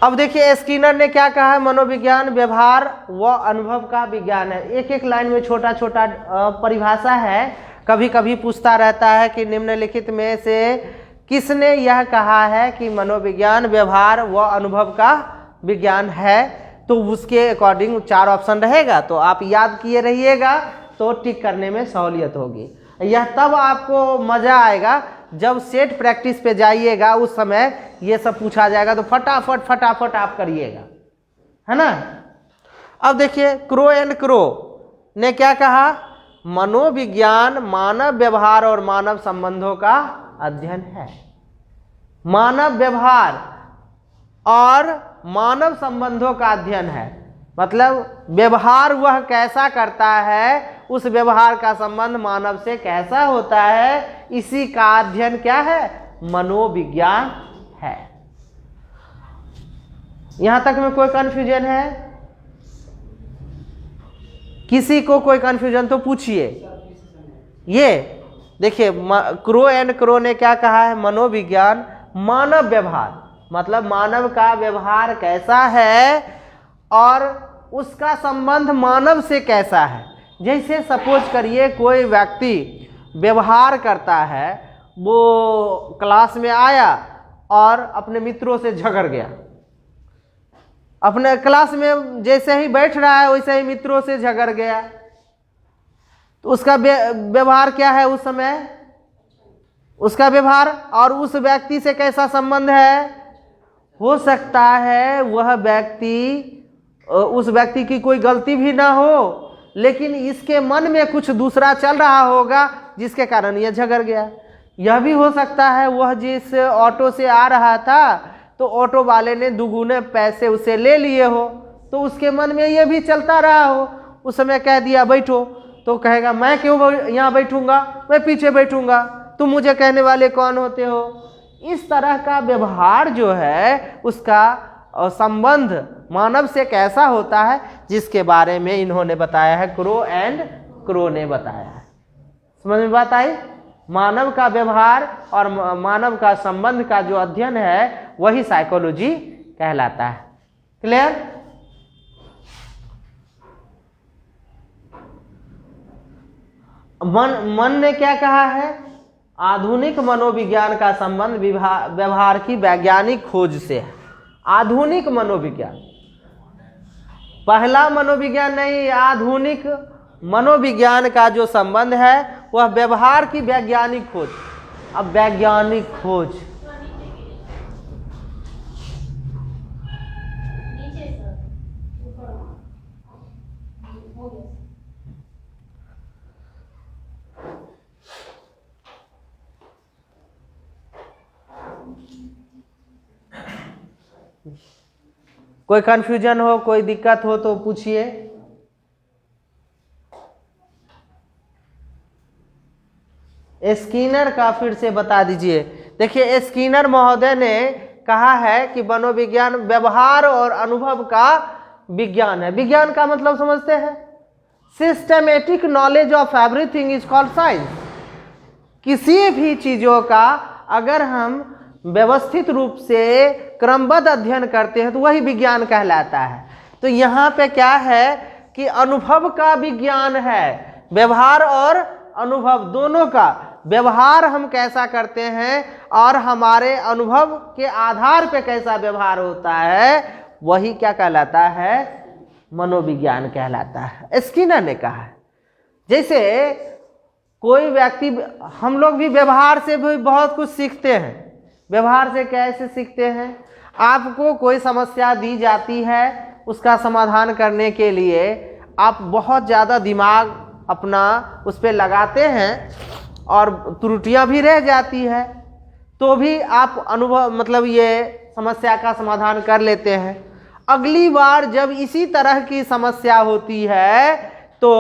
अब देखिए स्किनर ने क्या कहा है, मनोविज्ञान व्यवहार व अनुभव का विज्ञान है। एक एक लाइन में छोटा छोटा परिभाषा है। कभी कभी पूछता रहता है कि निम्नलिखित में से किसने यह कहा है कि मनोविज्ञान व्यवहार व अनुभव का विज्ञान है, तो उसके अकॉर्डिंग 4 ऑप्शन रहेगा, तो आप याद किए रहिएगा तो टिक करने में सहूलियत होगी। यह तब आपको मजा आएगा जब सेट प्रैक्टिस पे जाइएगा, उस समय ये सब पूछा जाएगा तो फटाफट फटाफट आप करिएगा, है ना। अब देखिए क्रो एंड क्रो ने क्या कहा, मनोविज्ञान मानव व्यवहार और मानव संबंधों का अध्ययन है। मानव व्यवहार और मानव संबंधों का अध्ययन है, मतलब व्यवहार वह कैसा करता है, उस व्यवहार का संबंध मानव से कैसा होता है, इसी का अध्ययन क्या है, मनोविज्ञान है। यहां तक में कोई कंफ्यूजन है? किसी को कोई कंफ्यूजन तो पूछिए। ये देखिए क्रो एंड क्रो ने क्या कहा है, मनोविज्ञान मानव व्यवहार, मतलब मानव का व्यवहार कैसा है और उसका संबंध मानव से कैसा है। जैसे सपोज करिए कोई व्यक्ति व्यवहार करता है, वो क्लास में आया और अपने मित्रों से झगड़ गया, अपने क्लास में जैसे ही बैठ रहा है वैसे ही मित्रों से झगड़ गया, तो उसका व्यवहार क्या है उस समय, उसका व्यवहार और उस व्यक्ति से कैसा संबंध है। हो सकता है वह व्यक्ति, उस व्यक्ति की कोई गलती भी ना हो, लेकिन इसके मन में कुछ दूसरा चल रहा होगा जिसके कारण यह झगड़ गया। यह भी हो सकता है वह जिस ऑटो से आ रहा था तो ऑटो वाले ने दुगुने पैसे उसे ले लिए हो, तो उसके मन में यह भी चलता रहा हो। उस समय कह दिया बैठो, तो कहेगा मैं क्यों यहाँ बैठूंगा, मैं पीछे बैठूंगा, तुम मुझे कहने वाले कौन होते हो। इस तरह का व्यवहार जो है उसका संबंध मानव से कैसा होता है, जिसके बारे में इन्होंने बताया है, क्रो एंड क्रो ने बताया है। समझ में बात आई। मानव का व्यवहार और मानव का संबंध का जो अध्ययन है वही साइकोलॉजी कहलाता है। क्लियर। मन ने क्या कहा है, आधुनिक मनोविज्ञान का संबंध व्यवहार की वैज्ञानिक खोज से है। आधुनिक मनोविज्ञान, पहला मनोविज्ञान नहीं, आधुनिक मनोविज्ञान का जो संबंध है वह व्यवहार की वैज्ञानिक खोज। अब वैज्ञानिक खोज कोई कंफ्यूजन हो, कोई दिक्कत हो तो पूछिए। स्किनर का फिर से बता दीजिए। देखिए स्किनर महोदय ने कहा है कि मनोविज्ञान व्यवहार और अनुभव का विज्ञान है। विज्ञान का मतलब समझते हैं, systematic knowledge of everything is called science. किसी भी चीजों का अगर हम व्यवस्थित रूप से क्रमबद्ध अध्ययन करते हैं तो वही विज्ञान कहलाता है। तो यहाँ पे क्या है कि अनुभव का विज्ञान है, व्यवहार और अनुभव दोनों का। व्यवहार हम कैसा करते हैं और हमारे अनुभव के आधार पे कैसा व्यवहार होता है, वही क्या कहलाता है, मनोविज्ञान कहलाता है। स्किनर ने कहा है। जैसे कोई व्यक्ति, हम लोग भी व्यवहार से भी बहुत कुछ सीखते हैं। व्यवहार से कैसे सीखते हैं, आपको कोई समस्या दी जाती है, उसका समाधान करने के लिए आप बहुत ज़्यादा दिमाग अपना उस पर लगाते हैं और त्रुटियां भी रह जाती है, तो भी आप अनुभव मतलब ये समस्या का समाधान कर लेते हैं। अगली बार जब इसी तरह की समस्या होती है तो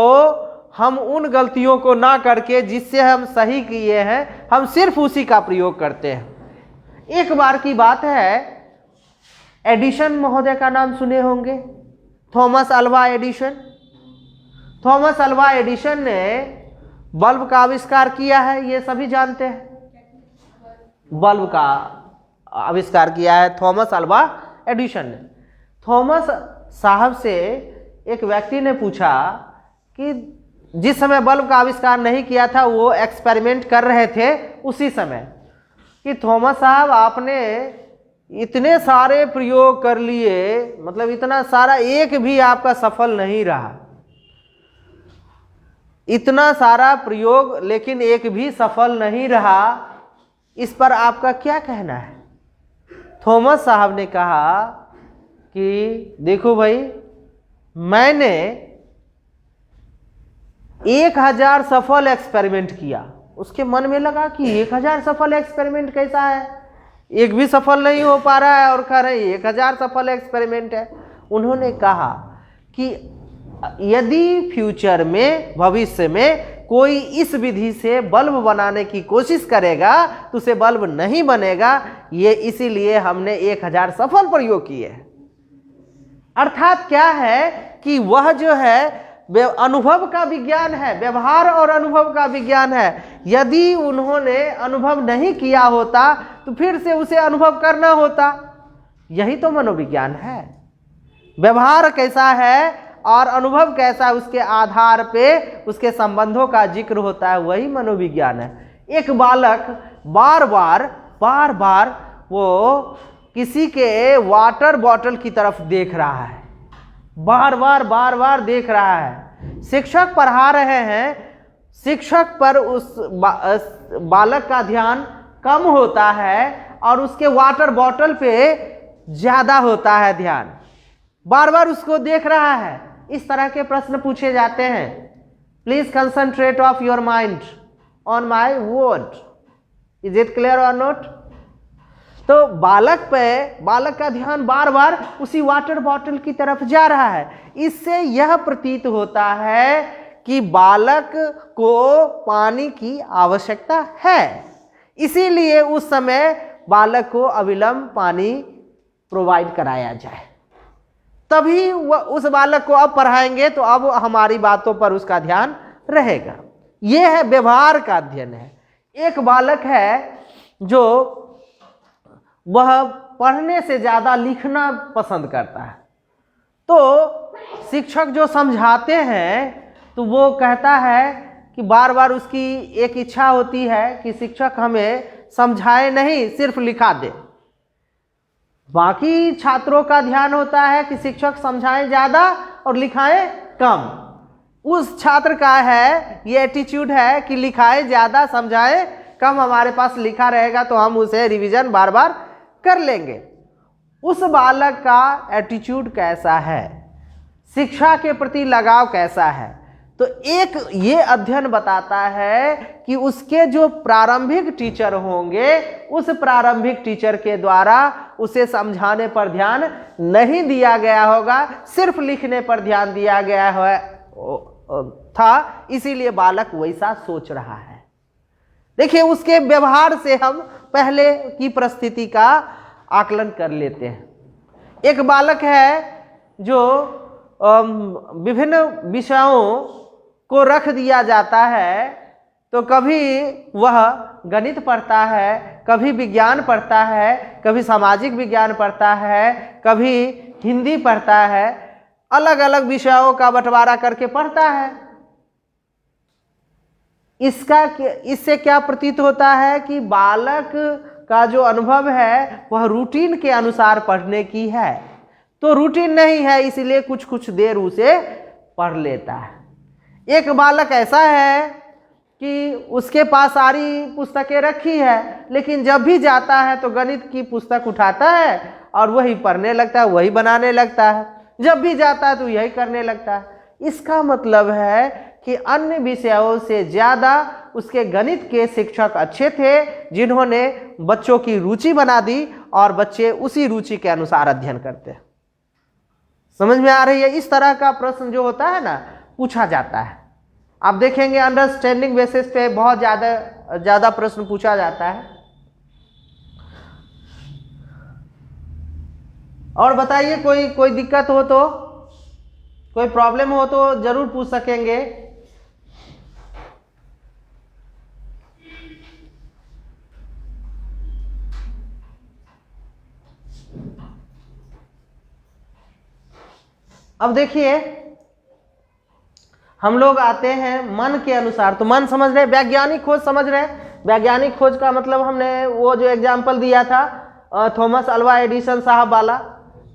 हम उन गलतियों को ना करके जिससे हम सही किए हैं, हम सिर्फ उसी का प्रयोग करते हैं। एक बार की बात है, एडिशन महोदय का नाम सुने होंगे, Thomas Alva Edison. Thomas Alva Edison ने बल्ब का आविष्कार किया है, ये सभी जानते हैं। बल्ब का आविष्कार किया है थॉमस अल्वा एडिशन ने। थॉमस साहब से एक व्यक्ति ने पूछा कि जिस समय बल्ब का आविष्कार नहीं किया था, वो एक्सपेरिमेंट कर रहे थे उसी समय, कि थॉमस साहब आपने इतने सारे प्रयोग कर लिए, मतलब इतना सारा, एक भी आपका सफल नहीं रहा। इतना सारा प्रयोग लेकिन एक भी सफल नहीं रहा, इस पर आपका क्या कहना है। थॉमस साहब ने कहा कि देखो भाई, मैंने 1000 सफल एक्सपेरिमेंट किया। उसके मन में लगा कि 1000 सफल एक्सपेरिमेंट कैसा है, एक भी सफल नहीं हो पा रहा है और कह रहे 1000 सफल एक्सपेरिमेंट है। उन्होंने कहा कि यदि फ्यूचर में, भविष्य में कोई इस विधि से बल्ब बनाने की कोशिश करेगा तो उसे बल्ब नहीं बनेगा, ये इसीलिए हमने 1000 सफल प्रयोग किए। अर्थात क्या है कि वह जो है अनुभव का विज्ञान है, व्यवहार और अनुभव का विज्ञान है। यदि उन्होंने अनुभव नहीं किया होता तो फिर से उसे अनुभव करना होता। यही तो मनोविज्ञान है। व्यवहार कैसा है और अनुभव कैसा है, उसके आधार पे उसके संबंधों का जिक्र होता है, वही मनोविज्ञान है। एक बालक बार बार वो किसी के वाटर बॉटल की तरफ देख रहा है, बार बार देख रहा है। शिक्षक पढ़ा रहे हैं, शिक्षक पर उस बालक का ध्यान कम होता है और उसके वाटर बॉटल पे ज्यादा होता है ध्यान, बार बार उसको देख रहा है। इस तरह के प्रश्न पूछे जाते हैं। Please concentrate of your mind on my word, is it clear और नॉट? तो बालक का ध्यान बार बार उसी वाटर बॉटल की तरफ जा रहा है। इससे यह प्रतीत होता है कि बालक को पानी की आवश्यकता है, इसीलिए उस समय बालक को अविलंब पानी प्रोवाइड कराया जाए। तभी वह उस बालक को अब पढ़ाएंगे तो अब हमारी बातों पर उसका ध्यान रहेगा। यह है व्यवहार का अध्ययन है। एक बालक है जो वह पढ़ने से ज्यादा लिखना पसंद करता है, तो शिक्षक जो समझाते हैं तो वो कहता है कि बार बार उसकी एक इच्छा होती है कि शिक्षक हमें समझाए नहीं, सिर्फ लिखा दे। बाकी छात्रों का ध्यान होता है कि शिक्षक समझाएं ज्यादा और लिखाएं कम। उस छात्र का है ये एटीट्यूड है कि लिखाएं ज्यादा समझाएं कम, हमारे पास लिखा रहेगा तो हम उसे रिवीजन बार बार कर लेंगे। उस बालक का एटीट्यूड कैसा है, शिक्षा के प्रति लगाव कैसा है, तो एक ये अध्ययन बताता है कि उसके जो प्रारंभिक टीचर होंगे उस प्रारंभिक टीचर के द्वारा उसे समझाने पर ध्यान नहीं दिया गया होगा, सिर्फ लिखने पर ध्यान दिया गया था, इसीलिए बालक वैसा सोच रहा है। देखिए उसके व्यवहार से हम पहले की परिस्थिति का आकलन कर लेते हैं। एक बालक है जो विभिन्न विषयों को रख दिया जाता है, तो कभी वह गणित पढ़ता है, कभी विज्ञान पढ़ता है, कभी सामाजिक विज्ञान पढ़ता है, कभी हिंदी पढ़ता है, अलग अलग विषयों का बंटवारा करके पढ़ता है। इससे क्या प्रतीत होता है कि बालक का जो अनुभव है वह रूटीन के अनुसार पढ़ने की है, तो रूटीन नहीं है इसलिए कुछ कुछ देर उसे पढ़ लेता है। एक बालक ऐसा है कि उसके पास सारी पुस्तकें रखी है, लेकिन जब भी जाता है तो गणित की पुस्तक उठाता है और वही पढ़ने लगता है, वही बनाने लगता है, जब भी जाता है तो यही करने लगता है। इसका मतलब है कि अन्य विषयों से ज़्यादा उसके गणित के शिक्षक अच्छे थे, जिन्होंने बच्चों की रुचि बना दी और बच्चे उसी रुचि के अनुसार अध्ययन करते हैं। समझ में आ रही है? इस तरह का प्रश्न जो होता है ना, पूछा जाता है। आप देखेंगे अंडरस्टैंडिंग बेसिस पे बहुत ज़्यादा प्रश्न पूछा जाता है। और बताइए कोई दिक्कत हो तो, कोई प्रॉब्लम हो तो जरूर पूछ सकेंगे। अब देखिए हम लोग आते हैं मन के अनुसार। तो मन समझ रहे, वैज्ञानिक खोज समझ रहे। वैज्ञानिक खोज का मतलब हमने वो जो एग्जाम्पल दिया था थॉमस अल्वा एडिसन साहब वाला,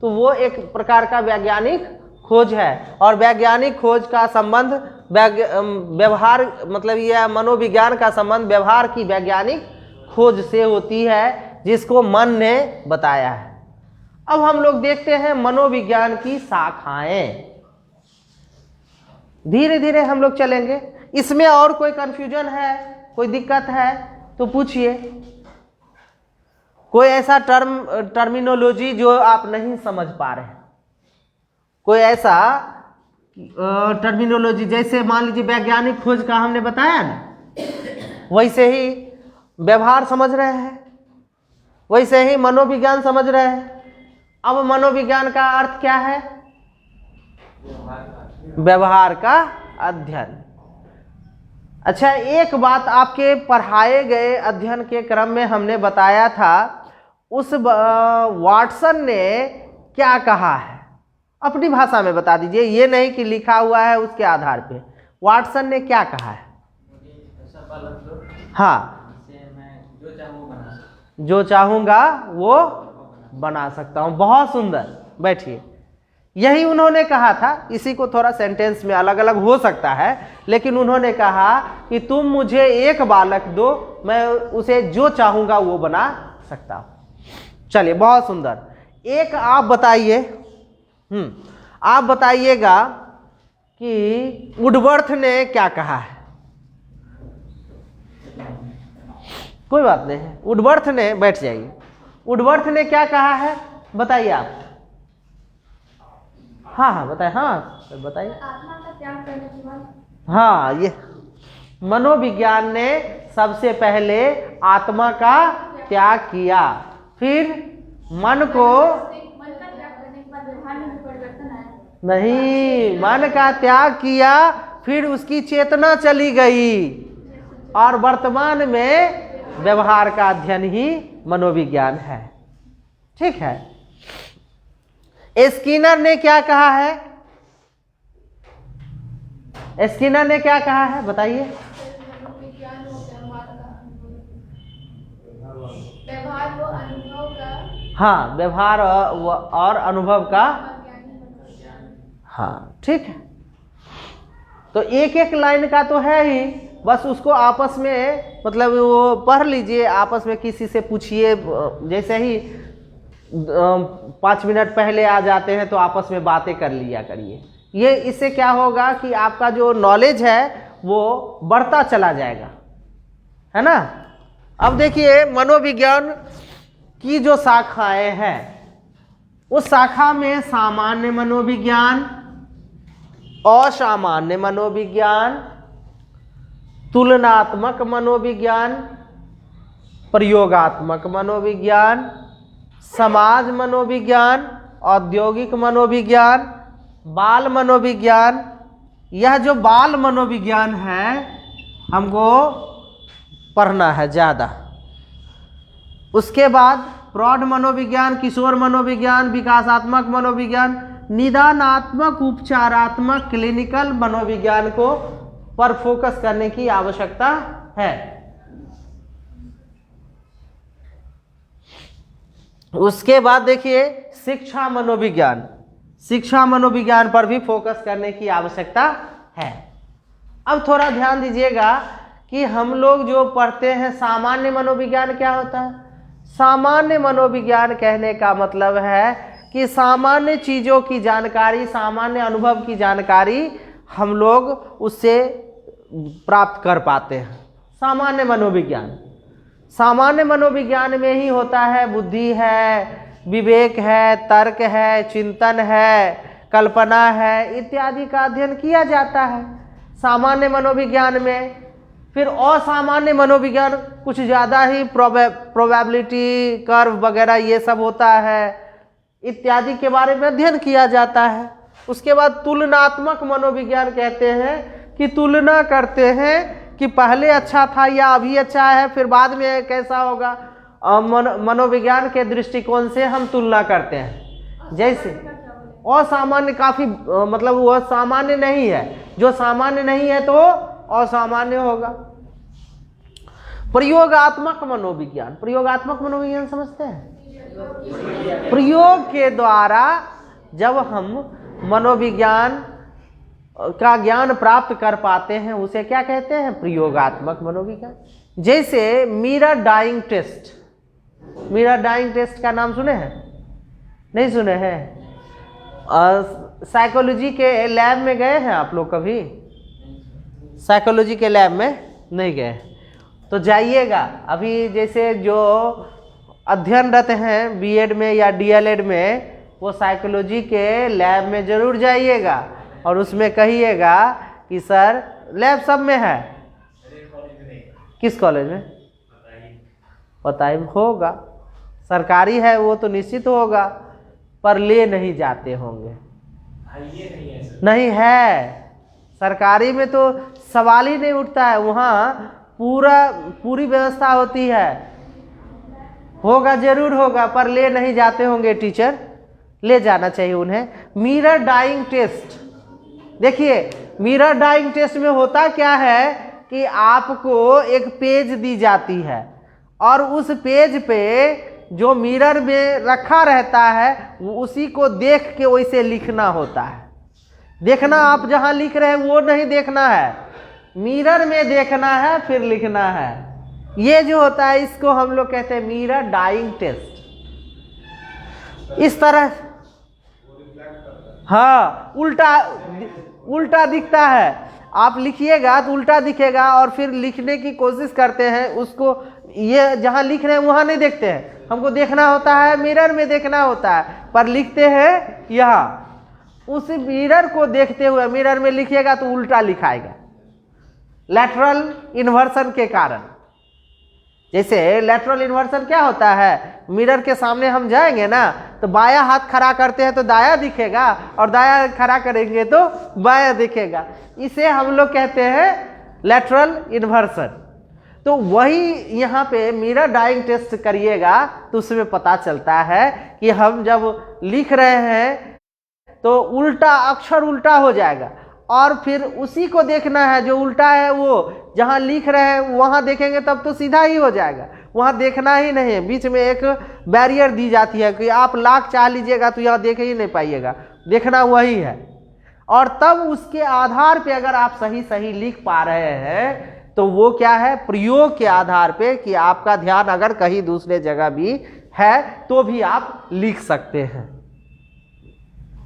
तो वो एक प्रकार का वैज्ञानिक खोज है। और वैज्ञानिक खोज का संबंध व्यवहार, मतलब यह मनोविज्ञान का संबंध व्यवहार की वैज्ञानिक खोज से होती है, जिसको मन ने बताया है। अब हम लोग देखते हैं मनोविज्ञान की शाखाएं, धीरे धीरे हम लोग चलेंगे। इसमें और कोई कंफ्यूजन है, कोई दिक्कत है तो पूछिए। कोई ऐसा टर्मिनोलॉजी जो आप नहीं समझ पा रहे, कोई ऐसा टर्मिनोलॉजी, जैसे मान लीजिए वैज्ञानिक खोज का हमने बताया ना, वैसे ही व्यवहार समझ रहे हैं, वैसे ही मनोविज्ञान समझ रहे हैं। अब मनोविज्ञान का अर्थ क्या है? व्यवहार का अध्ययन। अच्छा, एक बात आपके पढ़ाए गए अध्ययन के क्रम में हमने बताया था, उस वाटसन ने क्या कहा है, अपनी भाषा में बता दीजिए, ये नहीं कि लिखा हुआ है उसके आधार पे। वाटसन ने क्या कहा है? हाँ, जो चाहूंगा वो बना सकता हूं। बहुत सुंदर, बैठिए। यही उन्होंने कहा था। इसी को थोड़ा सेंटेंस में अलग अलग हो सकता है, लेकिन उन्होंने कहा कि तुम मुझे एक बालक दो, मैं उसे जो चाहूंगा वो बना सकता हूं। चलिए, बहुत सुंदर। एक आप बताइए, आप बताइएगा कि वुडवर्थ ने क्या कहा है। कोई बात नहीं है, वुडवर्थ ने, बैठ जाइए, वुडवर्थ ने क्या कहा है बताइए आप। हाँ बताइए, हाँ बताइए। आत्मा का त्याग करने के बाद, हाँ, ये मनोविज्ञान ने सबसे पहले आत्मा का त्याग किया, फिर मन को, मन का त्याग करने के बाद व्यवहार में भी परिवर्तन आया। नहीं, मन का त्याग किया, फिर उसकी चेतना चली गई, और वर्तमान में व्यवहार का अध्ययन ही मनोविज्ञान है। ठीक है। स्किनर ने क्या कहा है, स्किनर ने क्या कहा है बताइए। मनोविज्ञान हो व्यवहार वो अनुभव का, हाँ, व्यवहार और अनुभव का, हाँ ठीक है। तो एक एक लाइन का तो है ही, बस उसको आपस में मतलब वो पढ़ लीजिए, आपस में किसी से पूछिए। जैसे ही 5 मिनट पहले आ जाते हैं तो आपस में बातें कर लिया करिए। ये इससे क्या होगा कि आपका जो नॉलेज है वो बढ़ता चला जाएगा, है ना। अब देखिए, मनोविज्ञान की जो शाखाएं हैं, उस शाखा में सामान्य मनोविज्ञान, असामान्य मनोविज्ञान, तुलनात्मक मनोविज्ञान, प्रयोगात्मक मनोविज्ञान, समाज मनोविज्ञान, औद्योगिक मनोविज्ञान, बाल मनोविज्ञान। यह जो बाल मनोविज्ञान है हमको पढ़ना है ज़्यादा। उसके बाद प्रौढ़ मनोविज्ञान, किशोर मनोविज्ञान, विकासात्मक मनोविज्ञान, निदानात्मक, उपचारात्मक, क्लिनिकल मनोविज्ञान को पर फोकस करने की आवश्यकता है। उसके बाद देखिए शिक्षा मनोविज्ञान, शिक्षा मनोविज्ञान पर भी फोकस करने की आवश्यकता है। अब थोड़ा ध्यान दीजिएगा कि हम लोग जो पढ़ते हैं सामान्य मनोविज्ञान, क्या होता है। सामान्य मनोविज्ञान कहने का मतलब है कि सामान्य चीज़ों की जानकारी, सामान्य अनुभव की जानकारी हम लोग उससे प्राप्त कर पाते हैं। सामान्य मनोविज्ञान, सामान्य मनोविज्ञान में ही होता है बुद्धि है, विवेक है, तर्क है, चिंतन है, कल्पना है, इत्यादि का अध्ययन किया जाता है सामान्य मनोविज्ञान में। फिर असामान्य मनोविज्ञान कुछ ज़्यादा ही प्रोबेबिलिटी कर्व वगैरह ये सब होता है, इत्यादि के बारे में अध्ययन किया जाता है। उसके बाद तुलनात्मक मनोविज्ञान कहते हैं कि तुलना करते हैं कि पहले अच्छा था या अभी अच्छा है, फिर बाद में कैसा होगा। मनोविज्ञान के दृष्टिकोण से हम तुलना करते हैं। जैसे असामान्य काफ़ी मतलब वह सामान्य नहीं है, जो सामान्य नहीं है तो असामान्य होगा। प्रयोगात्मक मनोविज्ञान, प्रयोगात्मक मनोविज्ञान समझते हैं। प्रयोग के द्वारा जब हम मनोविज्ञान का ज्ञान प्राप्त कर पाते हैं उसे क्या कहते हैं, प्रयोगात्मक मनोविज्ञान। जैसे mirror dying test, mirror dying test का नाम सुने हैं, नहीं सुने हैं। साइकोलॉजी के लैब में गए हैं आप लोग कभी? साइकोलॉजी के लैब में नहीं गए तो जाइएगा। अभी जैसे जो अध्ययनरत हैं बीएड में या डीएलएड में, वो साइकोलॉजी के लैब में ज़रूर जाइएगा और उसमें कहिएगा कि सर लैब सब में है। किस कॉलेज में? पता ही होगा, सरकारी है वो तो निश्चित होगा, पर ले नहीं जाते होंगे। नहीं है, सरकारी में तो सवाल ही नहीं उठता है, वहाँ पूरी व्यवस्था होती है। होगा, जरूर होगा, पर ले नहीं जाते होंगे टीचर, ले जाना चाहिए उन्हें। मिरर डाइंग टेस्ट, देखिए मिरर डाइंग टेस्ट में होता क्या है कि आपको एक पेज दी जाती है और उस पेज पे जो मिरर में रखा रहता है उसी को देख के वैसे लिखना होता है। देखना आप जहां लिख रहे हैं वो नहीं देखना है, मिरर में देखना है फिर लिखना है। ये जो होता है इसको हम लोग कहते हैं मिरर डाइंग टेस्ट। इस तरह हाँ, उल्टा दिखता है। आप लिखिएगा तो उल्टा दिखेगा और फिर लिखने की कोशिश करते हैं उसको, ये जहां लिख रहे हैं वहां नहीं देखते हैं, हमको देखना होता है मिरर में देखना होता है, पर लिखते हैं यहाँ। उस मिरर को देखते हुए मिरर में लिखिएगा तो उल्टा लिखाएगा, लैटरल इन्वर्सन के कारण। जैसे लैटरल इन्वर्सन क्या होता है, मिरर के सामने हम जाएंगे ना तो बायां हाथ खड़ा करते हैं तो दाया दिखेगा और दाया खड़ा करेंगे तो बाया दिखेगा। इसे हम लोग कहते हैं लैटरल इन्वर्सन। तो वही यहाँ पे मिरर डाइंग टेस्ट करिएगा तो उसमें पता चलता है कि हम जब लिख रहे हैं तो उल्टा अक्षर उल्टा हो जाएगा और फिर उसी को देखना है जो उल्टा है, वो जहाँ लिख रहे हैं वहाँ देखेंगे तब तो सीधा ही हो जाएगा, वहाँ देखना ही नहीं है। बीच में एक बैरियर दी जाती है कि आप लाख चाह लीजिएगा तो यहाँ देख ही नहीं पाइएगा, देखना वही है। और तब उसके आधार पे अगर आप सही सही लिख पा रहे हैं तो वो क्या है, प्रयोग के आधार पे कि आपका ध्यान अगर कहीं दूसरे जगह भी है तो भी आप लिख सकते हैं।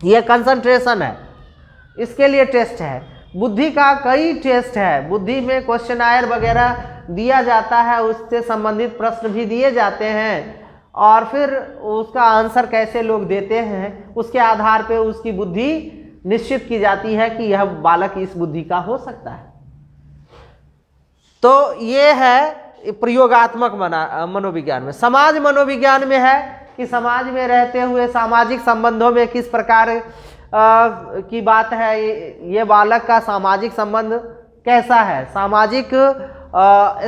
ये कंसंट्रेशन है, इसके लिए टेस्ट है। बुद्धि का कई टेस्ट है, बुद्धि में क्वेश्चनायर वगैरह दिया जाता है, उससे संबंधित प्रश्न भी दिए जाते हैं और फिर उसका आंसर कैसे लोग देते हैं उसके आधार पे उसकी बुद्धि निश्चित की जाती है कि यह बालक इस बुद्धि का हो सकता है। तो ये है प्रयोगात्मक मनोविज्ञान में। समाज मनोविज्ञान में है कि समाज में रहते हुए सामाजिक संबंधों में किस प्रकार की बात है, ये बालक का सामाजिक संबंध कैसा है, सामाजिक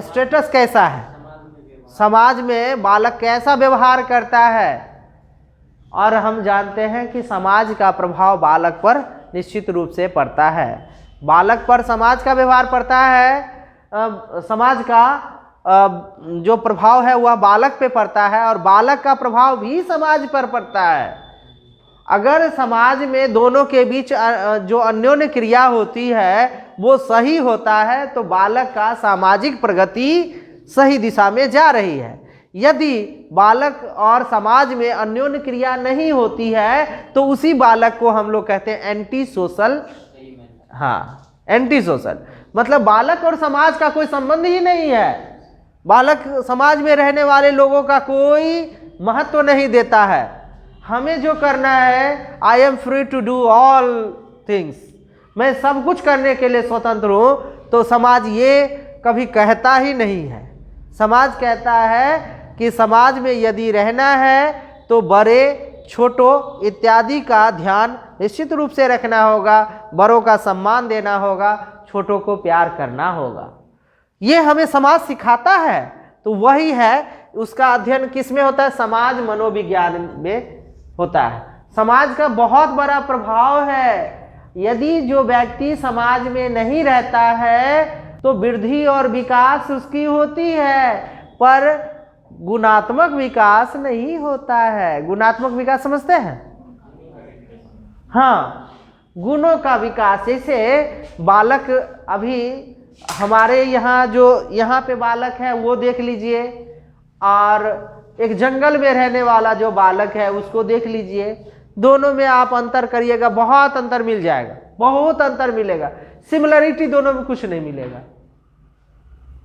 स्टेटस कैसा है, समाज में बालक कैसा व्यवहार करता है। और हम जानते हैं कि समाज का प्रभाव बालक पर निश्चित रूप से पड़ता है। बालक पर समाज का व्यवहार पड़ता है, समाज का जो प्रभाव है वह बालक पे पड़ता है और बालक का प्रभाव भी समाज पर पड़ता है। अगर समाज में दोनों के बीच जो अन्योन्य क्रिया होती है वो सही होता है तो बालक का सामाजिक प्रगति सही दिशा में जा रही है। यदि बालक और समाज में अन्योन्य क्रिया नहीं होती है तो उसी बालक को हम लोग कहते हैं एंटी सोशल। हाँ, एंटी सोशल मतलब बालक और समाज का कोई संबंध ही नहीं है। बालक समाज में रहने वाले लोगों का कोई महत्व नहीं देता है। हमें जो करना है, I am free to do all things, मैं सब कुछ करने के लिए स्वतंत्र हूँ, तो समाज ये कभी कहता ही नहीं है। समाज कहता है कि समाज में यदि रहना है तो बड़े छोटों इत्यादि का ध्यान निश्चित रूप से रखना होगा, बड़ों का सम्मान देना होगा, छोटों को प्यार करना होगा। ये हमें समाज सिखाता है। तो वही है, उसका अध्ययन किस में होता है, समाज मनोविज्ञान में होता है। समाज का बहुत बड़ा प्रभाव है। यदि जो व्यक्ति समाज में नहीं रहता है तो वृद्धि और विकास उसकी होती है पर गुणात्मक विकास नहीं होता है। गुणात्मक विकास समझते हैं? हाँ, गुणों का विकास। जैसे बालक, अभी हमारे यहाँ जो यहाँ पे बालक है वो देख लीजिए और एक जंगल में रहने वाला जो बालक है उसको देख लीजिए, दोनों में आप अंतर करिएगा, बहुत अंतर मिल जाएगा, बहुत अंतर मिलेगा। सिमिलरिटी दोनों में कुछ नहीं मिलेगा।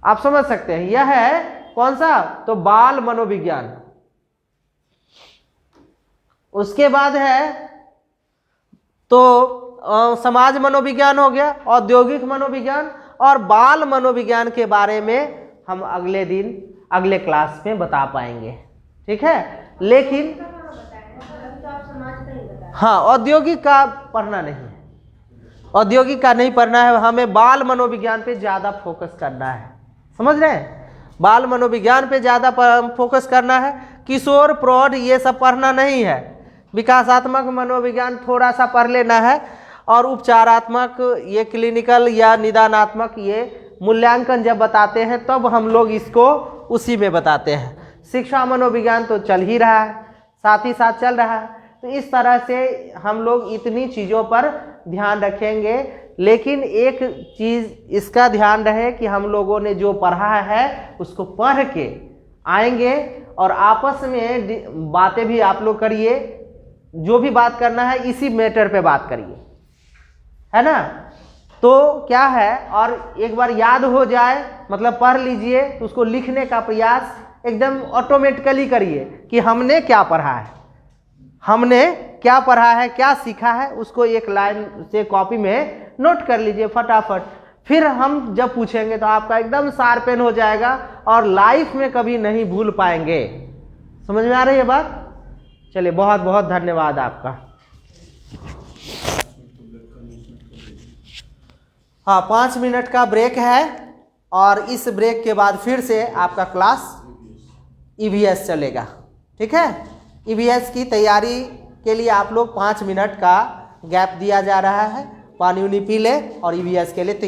आप समझ सकते हैं। यह है कौन सा, तो बाल मनोविज्ञान। उसके बाद है तो समाज मनोविज्ञान हो गया, औद्योगिक मनोविज्ञान और बाल मनोविज्ञान के बारे में हम अगले दिन अगले क्लास में बता पाएंगे, ठीक है। लेकिन हाँ, औद्योगिक का पढ़ना नहीं है, औद्योगिक का नहीं पढ़ना है, हमें बाल मनोविज्ञान पे ज़्यादा फोकस करना है। समझ रहे हैं? बाल मनोविज्ञान पे ज़्यादा फोकस करना है। किशोर प्रौढ़ ये सब पढ़ना नहीं है। विकासात्मक मनोविज्ञान थोड़ा सा पढ़ लेना है और उपचारात्मक, ये क्लिनिकल या निदानात्मक, ये मूल्यांकन जब बताते हैं तब हम लोग इसको उसी में बताते हैं। शिक्षा मनोविज्ञान तो चल ही रहा है, साथ ही साथ चल रहा है। तो इस तरह से हम लोग इतनी चीज़ों पर ध्यान रखेंगे। लेकिन एक चीज़ इसका ध्यान रहे कि हम लोगों ने जो पढ़ा है उसको पढ़ के आएंगे और आपस में बातें भी आप लोग करिए। जो भी बात करना है इसी मैटर पे बात करिए, है ना। तो क्या है, और एक बार याद हो जाए, मतलब पढ़ लीजिए, तो उसको लिखने का प्रयास एकदम ऑटोमेटिकली करिए कि हमने क्या पढ़ा है, हमने क्या पढ़ा है, क्या सीखा है, उसको एक लाइन से कॉपी में नोट कर लीजिए फटाफट। फिर हम जब पूछेंगे तो आपका एकदम शार्पन हो जाएगा और लाइफ में कभी नहीं भूल पाएंगे। समझ में आ रही है बात? चलिए, बहुत बहुत धन्यवाद आपका। हाँ, 5 मिनट का ब्रेक है और इस ब्रेक के बाद फिर से आपका क्लास EVS चलेगा। ठीक है, EVS की तैयारी के लिए आप लोग 5 मिनट का गैप दिया जा रहा है। पानी उनी पी ले और EVS के लिए तैयार।